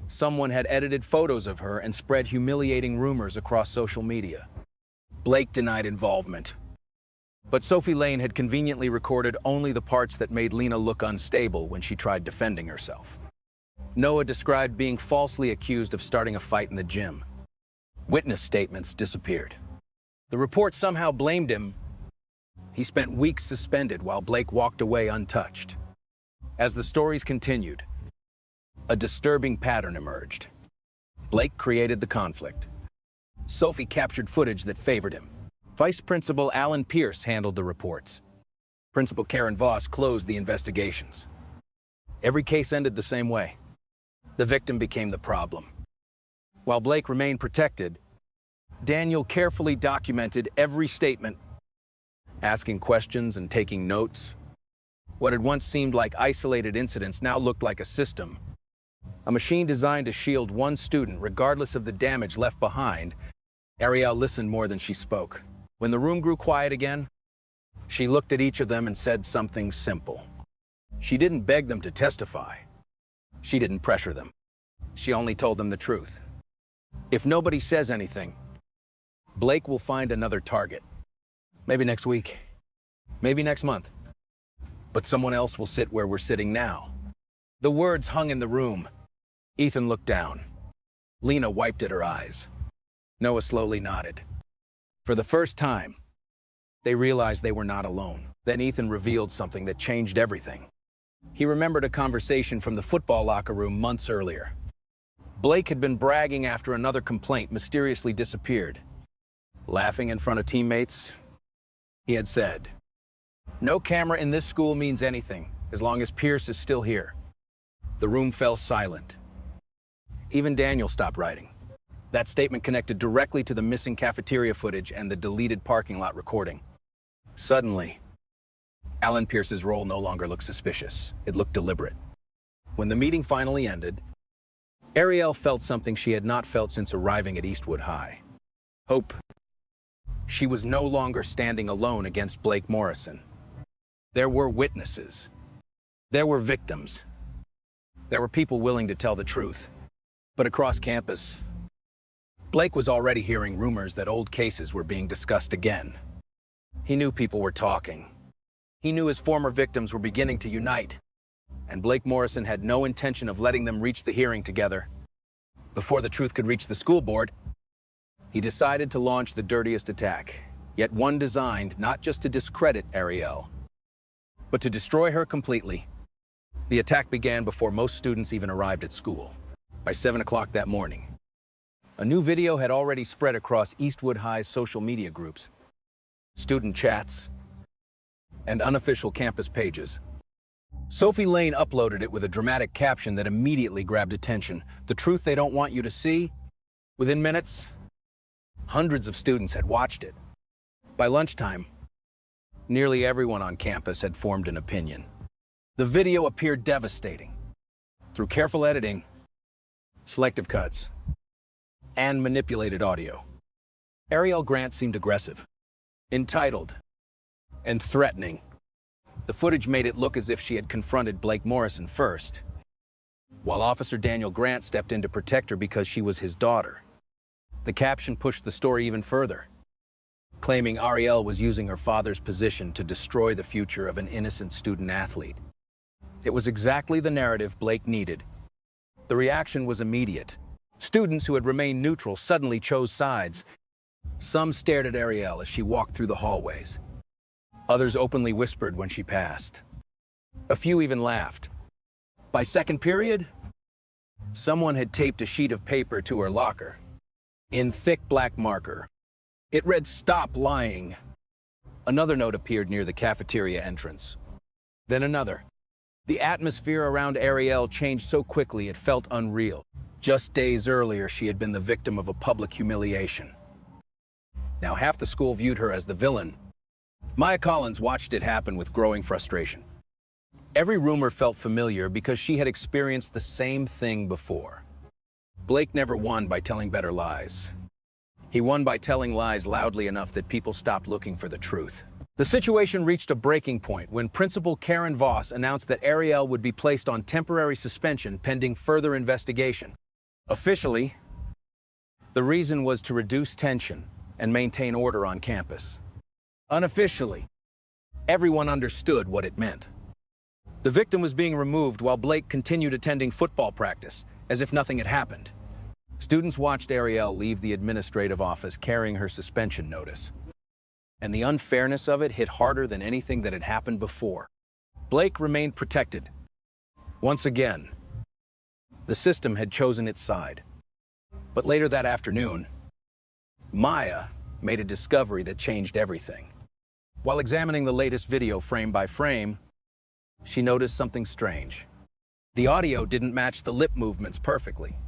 Someone had edited photos of her and spread humiliating rumors across social media. Blake denied involvement, but Sophie Lane had conveniently recorded only the parts that made Lena look unstable when she tried defending herself. Noah described being falsely accused of starting a fight in the gym. Witness statements disappeared. The report somehow blamed him. He spent weeks suspended while Blake walked away untouched. As the stories continued, a disturbing pattern emerged. Blake created the conflict. Sophie captured footage that favored him. Vice Principal Alan Pierce handled the reports. Principal Karen Voss closed the investigations. Every case ended the same way. The victim became the problem. While Blake remained protected, Daniel carefully documented every statement, asking questions and taking notes. What had once seemed like isolated incidents now looked like a system. A machine designed to shield one student regardless of the damage left behind. Ariel listened more than she spoke. When the room grew quiet again, she looked at each of them and said something simple. She didn't beg them to testify. She didn't pressure them. She only told them the truth. If nobody says anything, Blake will find another target. Maybe next week. Maybe next month. But someone else will sit where we're sitting now. The words hung in the room. Ethan looked down. Lena wiped at her eyes. Noah slowly nodded. For the first time, They realized they were not alone. Then Ethan revealed something that changed everything. He remembered a conversation from the football locker room months earlier. Blake had been bragging after another complaint mysteriously disappeared. Laughing in front of teammates, he had said, "No camera in this school means anything, as long as Pierce is still here." The room fell silent. Even Daniel stopped writing. That statement connected directly to the missing cafeteria footage and the deleted parking lot recording. Suddenly, Alan Pierce's role no longer looked suspicious. It looked deliberate. When the meeting finally ended, Ariel felt something she had not felt since arriving at Eastwood High. Hope. She was no longer standing alone against Blake Morrison. There were witnesses. There were victims. There were people willing to tell the truth. But across campus, Blake was already hearing rumors that old cases were being discussed again. He knew people were talking. He knew his former victims were beginning to unite, and Blake Morrison had no intention of letting them reach the hearing together. Before the truth could reach the school board, he decided to launch the dirtiest attack, yet one designed not just to discredit Ariel, but to destroy her completely. The attack began before most students even arrived at school. By 7 o'clock that morning, a new video had already spread across Eastwood High's social media groups, student chats, and unofficial campus pages. Sophie Lane uploaded it with a dramatic caption that immediately grabbed attention. "The truth they don't want you to see." Within minutes, hundreds of students had watched it. By lunchtime, nearly everyone on campus had formed an opinion. The video appeared devastating. Through careful editing, selective cuts, and manipulated audio, Ariel Grant seemed aggressive, entitled, and threatening. The footage made it look as if she had confronted Blake Morrison first, while Officer Daniel Grant stepped in to protect her because she was his daughter. The caption pushed the story even further, claiming Ariel was using her father's position to destroy the future of an innocent student-athlete. It was exactly the narrative Blake needed. The reaction was immediate. Students who had remained neutral suddenly chose sides. Some stared at Ariel as she walked through the hallways. Others openly whispered when she passed. A few even laughed. By second period, someone had taped a sheet of paper to her locker. In thick black marker, it read, "Stop lying." Another note appeared near the cafeteria entrance. Then another. The atmosphere around Ariel changed so quickly it felt unreal. Just days earlier, she had been the victim of a public humiliation. Now half the school viewed her as the villain. Maya Collins watched it happen with growing frustration. Every rumor felt familiar because she had experienced the same thing before. Blake never won by telling better lies. He won by telling lies loudly enough that people stopped looking for the truth. The situation reached a breaking point when Principal Karen Voss announced that Ariel would be placed on temporary suspension pending further investigation. Officially, the reason was to reduce tension and maintain order on campus. Unofficially, everyone understood what it meant. The victim was being removed while Blake continued attending football practice, as if nothing had happened. Students watched Ariel leave the administrative office carrying her suspension notice. And the unfairness of it hit harder than anything that had happened before. Blake remained protected. Once again, the system had chosen its side. But later that afternoon, Maya made a discovery that changed everything. While examining the latest video frame by frame, she noticed something strange. The audio didn't match the lip movements perfectly.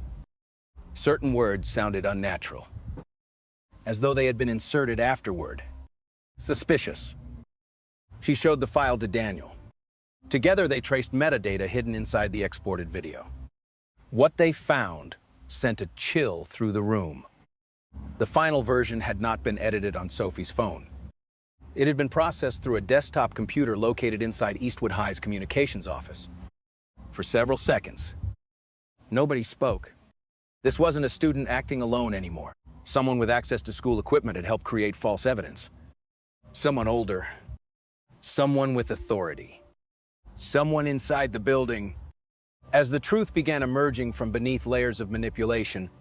Certain words sounded unnatural, as though they had been inserted afterward. Suspicious. She showed the file to Daniel. Together, they traced metadata hidden inside the exported video. What they found sent a chill through the room. The final version had not been edited on Sophie's phone. It had been processed through a desktop computer located inside Eastwood High's communications office. For several seconds, nobody spoke. This wasn't a student acting alone anymore. Someone with access to school equipment had helped create false evidence. Someone older. Someone with authority. Someone inside the building. As the truth began emerging from beneath layers of manipulation,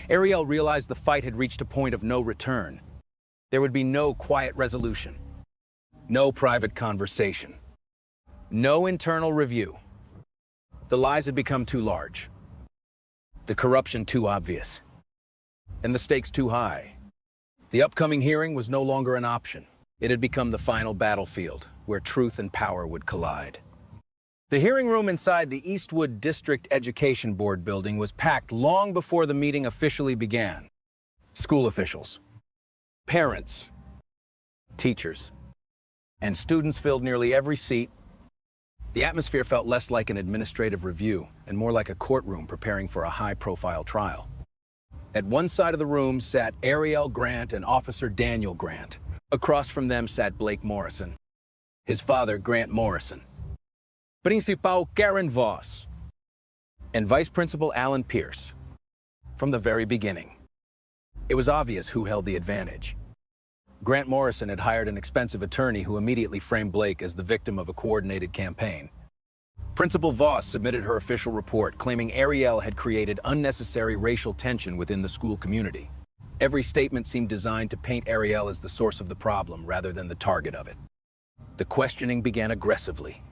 Ariel realized the fight had reached a point of no return. There would be no quiet resolution, no private conversation, no internal review. The lies had become too large, the corruption too obvious, and the stakes too high. The upcoming hearing was no longer an option. It had become the final battlefield, where truth and power would collide. The hearing room inside the Eastwood District Education Board building was packed long before the meeting officially began. School officials, parents, teachers, and students filled nearly every seat. The atmosphere felt less like an administrative review and more like a courtroom preparing for a high-profile trial. At one side of the room sat Ariel Grant and Officer Daniel Grant. Across from them sat Blake Morrison, his father, Grant Morrison, Principal Karen Voss, and Vice Principal Alan Pierce. From the very beginning, it was obvious who held the advantage. Grant Morrison had hired an expensive attorney who immediately framed Blake as the victim of a coordinated campaign. Principal Voss submitted her official report claiming Ariel had created unnecessary racial tension within the school community. Every statement seemed designed to paint Ariel as the source of the problem rather than the target of it. The questioning began aggressively.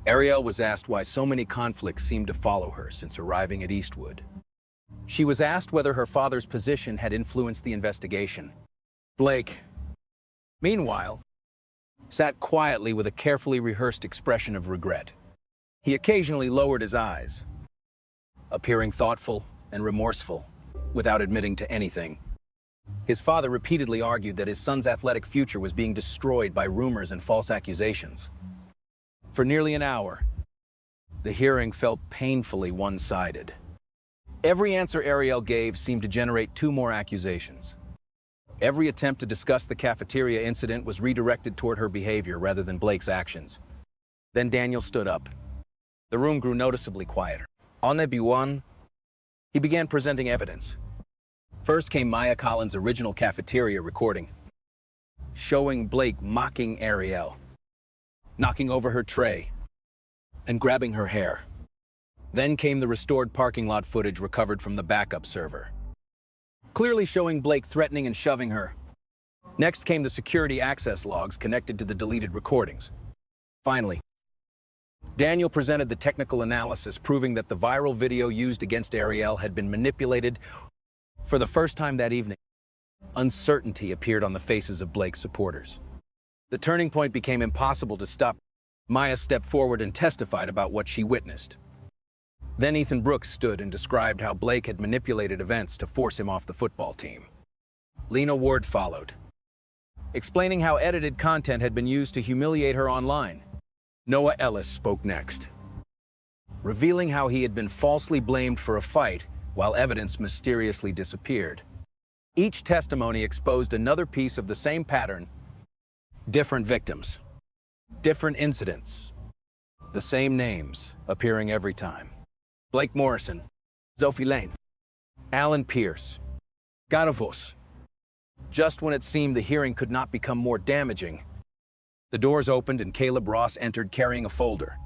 Ariel was asked why so many conflicts seemed to follow her since arriving at Eastwood. She was asked whether her father's position had influenced the investigation. Blake, meanwhile, sat quietly with a carefully rehearsed expression of regret. He occasionally lowered his eyes, appearing thoughtful and remorseful, without admitting to anything. His father repeatedly argued that his son's athletic future was being destroyed by rumors and false accusations. For nearly an hour, the hearing felt painfully one-sided. Every answer Ariel gave seemed to generate two more accusations. Every attempt to discuss the cafeteria incident was redirected toward her behavior rather than Blake's actions. Then Daniel stood up. The room grew noticeably quieter. On Ebuan, he began presenting evidence. First came Maya Collins' original cafeteria recording, showing Blake mocking Ariel, knocking over her tray, and grabbing her hair. Then came the restored parking lot footage recovered from the backup server, clearly showing Blake threatening and shoving her. Next came the security access logs connected to the deleted recordings. Finally, Daniel presented the technical analysis proving that the viral video used against Ariel had been manipulated. For the first time that evening, uncertainty appeared on the faces of Blake's supporters. The turning point became impossible to stop. Maya stepped forward and testified about what she witnessed. Then Ethan Brooks stood and described how Blake had manipulated events to force him off the football team. Lena Ward followed, explaining how edited content had been used to humiliate her online. Noah Ellis spoke next, revealing how he had been falsely blamed for a fight while evidence mysteriously disappeared. Each testimony exposed another piece of the same pattern. Different victims, different incidents, the same names appearing every time. Blake Morrison, Sophie Lane, Alan Pierce, Garavos. Just when it seemed the hearing could not become more damaging, the doors opened and Caleb Ross entered carrying a folder.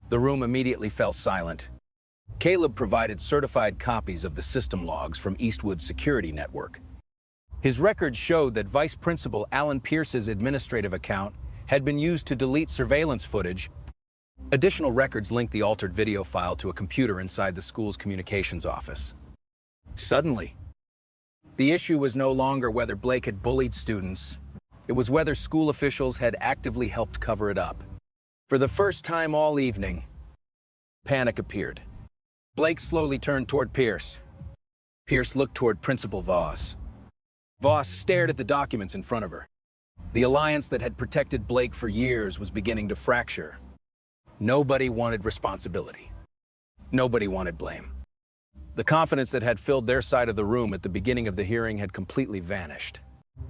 The room immediately fell silent. Caleb provided certified copies of the system logs from Eastwood's security network. His records showed that Vice Principal Alan Pierce's administrative account had been used to delete surveillance footage. Additional records linked the altered video file to a computer inside the school's communications office. Suddenly, the issue was no longer whether Blake had bullied students. It was whether school officials had actively helped cover it up. For the first time all evening, panic appeared. Blake slowly turned toward Pierce. Pierce looked toward Principal Voss. Voss stared at the documents in front of her. The alliance that had protected Blake for years was beginning to fracture. Nobody wanted responsibility. Nobody wanted blame. The confidence that had filled their side of the room at the beginning of the hearing had completely vanished.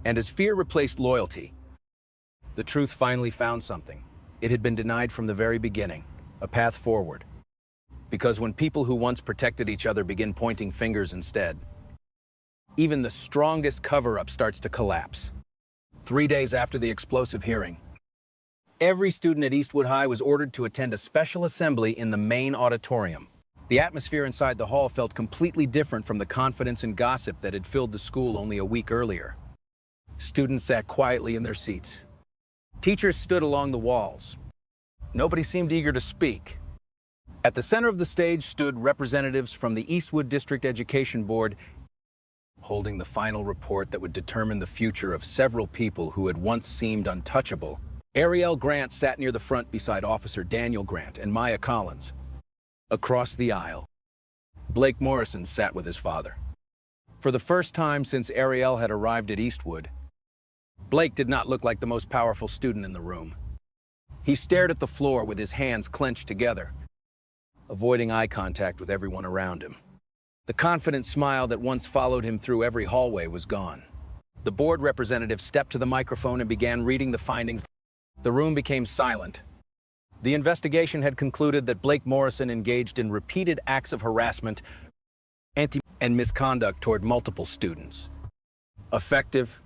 And as fear replaced loyalty, the truth finally found something. It had been denied from the very beginning, a path forward. Because when people who once protected each other begin pointing fingers instead, even the strongest cover-up starts to collapse. 3 days after the explosive hearing, every student at Eastwood High was ordered to attend a special assembly in the main auditorium. The atmosphere inside the hall felt completely different from the confidence and gossip that had filled the school only a week earlier. Students sat quietly in their seats. Teachers stood along the walls. Nobody seemed eager to speak. At the center of the stage stood representatives from the Eastwood District Education Board, holding the final report that would determine the future of several people who had once seemed untouchable. Ariel Grant sat near the front beside Officer Daniel Grant and Maya Collins. Across the aisle, Blake Morrison sat with his father. For the first time since Ariel had arrived at Eastwood, Blake did not look like the most powerful student in the room. He stared at the floor with his hands clenched together, avoiding eye contact with everyone around him. The confident smile that once followed him through every hallway was gone. The board representative stepped to the microphone and began reading the findings. The room became silent. The investigation had concluded that Blake Morrison engaged in repeated acts of harassment and misconduct toward multiple students. Effective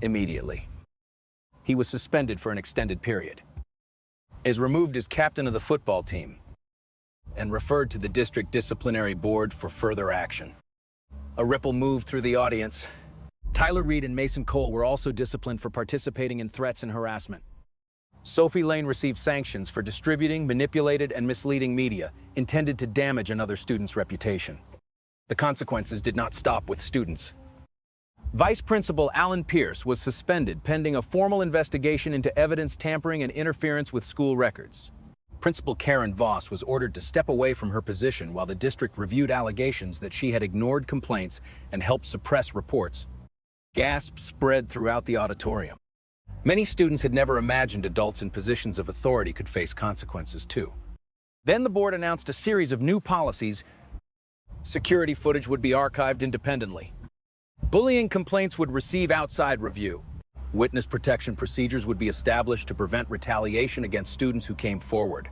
immediately. He was suspended for an extended period, is removed as captain of the football team, and referred to the district disciplinary board for further action. A ripple moved through the audience. Tyler Reed and Mason Cole were also disciplined for participating in threats and harassment. Sophie Lane received sanctions for distributing manipulated and misleading media intended to damage another student's reputation. The consequences did not stop with students. Vice Principal Alan Pierce was suspended pending a formal investigation into evidence tampering and interference with school records. Principal Karen Voss was ordered to step away from her position while the district reviewed allegations that she had ignored complaints and helped suppress reports. Gasps spread throughout the auditorium. Many students had never imagined adults in positions of authority could face consequences too. Then the board announced a series of new policies. Security footage would be archived independently. Bullying complaints would receive outside review. Witness protection procedures would be established to prevent retaliation against students who came forward.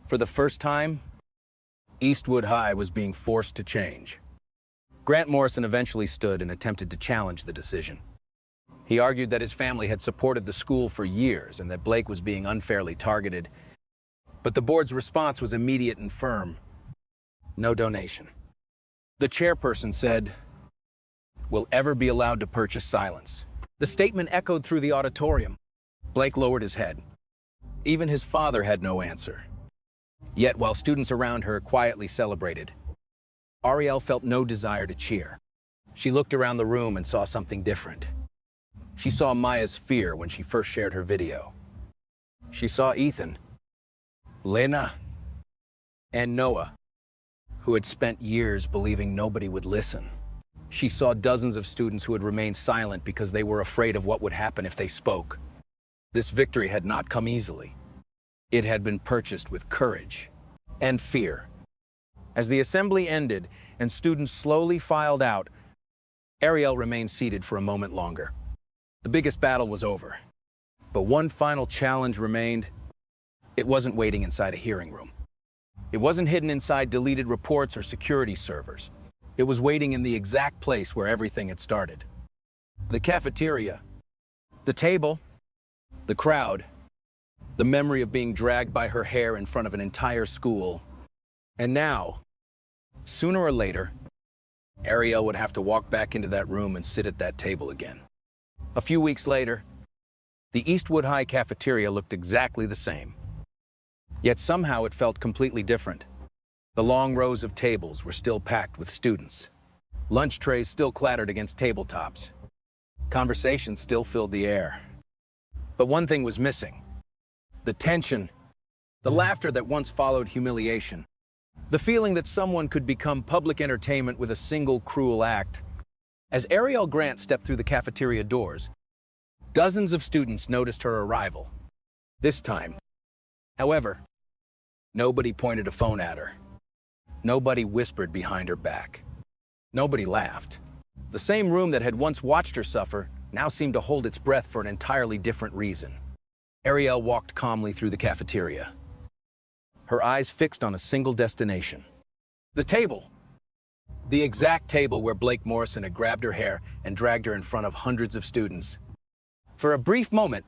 For the first time, Eastwood High was being forced to change. Grant Morrison eventually stood and attempted to challenge the decision. He argued that his family had supported the school for years and that Blake was being unfairly targeted. But the board's response was immediate and firm. No donation. The chairperson said, "Will ever be allowed to purchase silence." The statement echoed through the auditorium. Blake lowered his head. Even his father had no answer. Yet while students around her quietly celebrated, Ariel felt no desire to cheer. She looked around the room and saw something different. She saw Maya's fear when she first shared her video. She saw Ethan, Lena, and Noah, who had spent years believing nobody would listen. She saw dozens of students who had remained silent because they were afraid of what would happen if they spoke. This victory had not come easily. It had been purchased with courage and fear. As the assembly ended and students slowly filed out, Ariel remained seated for a moment longer. The biggest battle was over, but one final challenge remained. It wasn't waiting inside a hearing room. It wasn't hidden inside deleted reports or security servers. It was waiting in the exact place where everything had started. The cafeteria, the table, the crowd, the memory of being dragged by her hair in front of an entire school. And now, sooner or later, Ariel would have to walk back into that room and sit at that table again. A few weeks later, the Eastwood High cafeteria looked exactly the same. Yet somehow it felt completely different. The long rows of tables were still packed with students. Lunch trays still clattered against tabletops. Conversations still filled the air. But one thing was missing. The tension, the laughter that once followed humiliation, the feeling that someone could become public entertainment with a single cruel act. As Ariel Grant stepped through the cafeteria doors, dozens of students noticed her arrival. This time, however, nobody pointed a phone at her. Nobody whispered behind her back. Nobody laughed. The same room that had once watched her suffer now seemed to hold its breath for an entirely different reason. Ariel walked calmly through the cafeteria, her eyes fixed on a single destination. The table. The exact table where Blake Morrison had grabbed her hair and dragged her in front of hundreds of students. For a brief moment,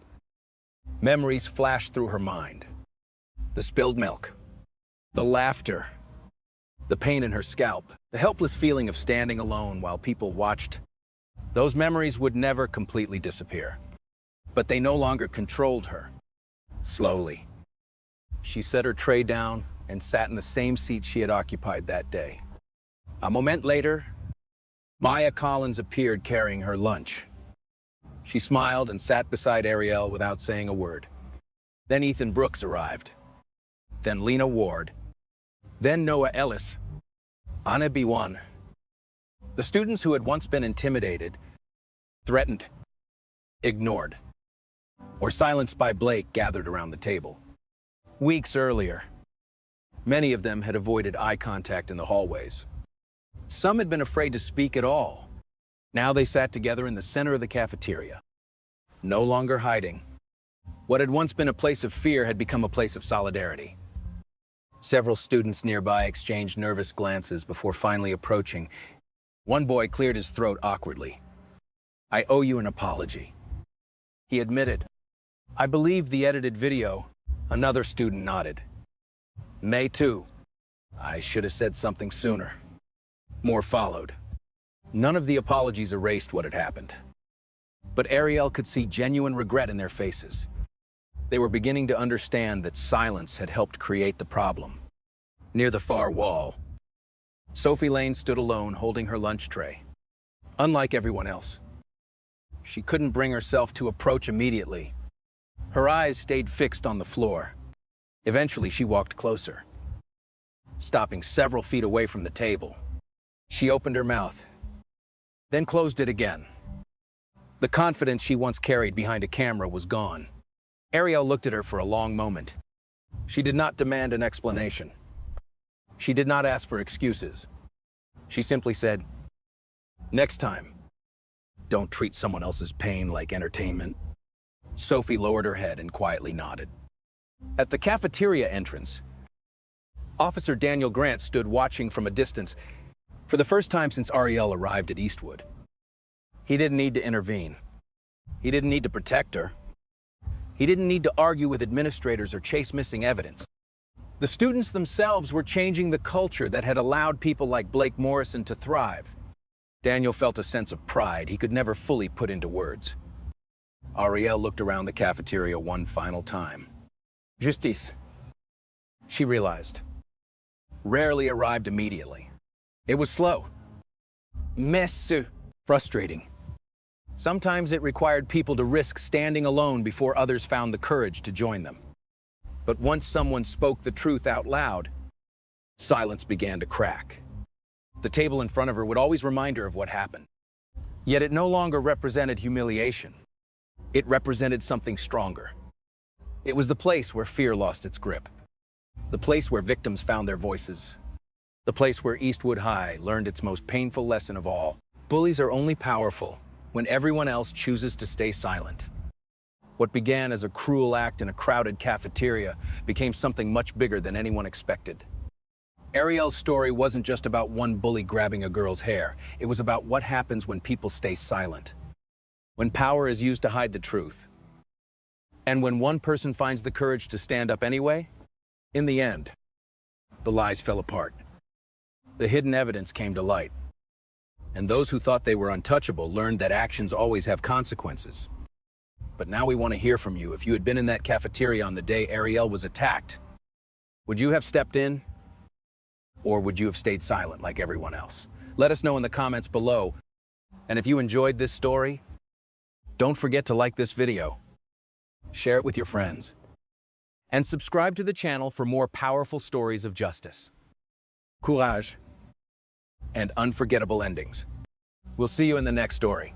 memories flashed through her mind. The spilled milk, the laughter, the pain in her scalp, the helpless feeling of standing alone while people watched. Those memories would never completely disappear, but they no longer controlled her. Slowly, she set her tray down and sat in the same seat she had occupied that day. A moment later, Maya Collins appeared carrying her lunch. She smiled and sat beside Ariel without saying a word. Then Ethan Brooks arrived. Then Lena Ward. Then Noah Ellis. Anna B1. The students who had once been intimidated, threatened, ignored, or silenced by Blake gathered around the table. Weeks earlier, many of them had avoided eye contact in the hallways. Some had been afraid to speak at all. Now they sat together in the center of the cafeteria, no longer hiding. What had once been a place of fear had become a place of solidarity. Several students nearby exchanged nervous glances before finally approaching. One boy cleared his throat awkwardly. "I owe you an apology," he admitted. "I believe the edited video." Another student nodded. "Me too. I should have said something sooner." More followed. None of the apologies erased what had happened. But Ariel could see genuine regret in their faces. They were beginning to understand that silence had helped create the problem. Near the far wall, Sophie Lane stood alone holding her lunch tray. Unlike everyone else, she couldn't bring herself to approach immediately. Her eyes stayed fixed on the floor. Eventually, she walked closer, stopping several feet away from the table. She opened her mouth, then closed it again. The confidence she once carried behind a camera was gone. Ariel looked at her for a long moment. She did not demand an explanation. She did not ask for excuses. She simply said, "Next time, don't treat someone else's pain like entertainment." Sophie lowered her head and quietly nodded. At the cafeteria entrance, Officer Daniel Grant stood watching from a distance for the first time since Ariel arrived at Eastwood. He didn't need to intervene. He didn't need to protect her. He didn't need to argue with administrators or chase missing evidence. The students themselves were changing the culture that had allowed people like Blake Morrison to thrive. Daniel felt a sense of pride he could never fully put into words. Ariel looked around the cafeteria one final time. Justice, she realized, rarely arrived immediately. It was slow, messy, frustrating. Sometimes it required people to risk standing alone before others found the courage to join them. But once someone spoke the truth out loud, silence began to crack. The table in front of her would always remind her of what happened. Yet it no longer represented humiliation. It represented something stronger. It was the place where fear lost its grip. The place where victims found their voices. The place where Eastwood High learned its most painful lesson of all. Bullies are only powerful when everyone else chooses to stay silent. What began as a cruel act in a crowded cafeteria became something much bigger than anyone expected. Ariel's story wasn't just about one bully grabbing a girl's hair. It was about what happens when people stay silent. When power is used to hide the truth. And when one person finds the courage to stand up anyway, in the end, the lies fell apart. The hidden evidence came to light. And those who thought they were untouchable learned that actions always have consequences. But now we want to hear from you. If you had been in that cafeteria on the day Ariel was attacked, would you have stepped in? Or would you have stayed silent like everyone else? Let us know in the comments below. And if you enjoyed this story, don't forget to like this video, share it with your friends, and subscribe to the channel for more powerful stories of justice, courage, and unforgettable endings. We'll see you in the next story.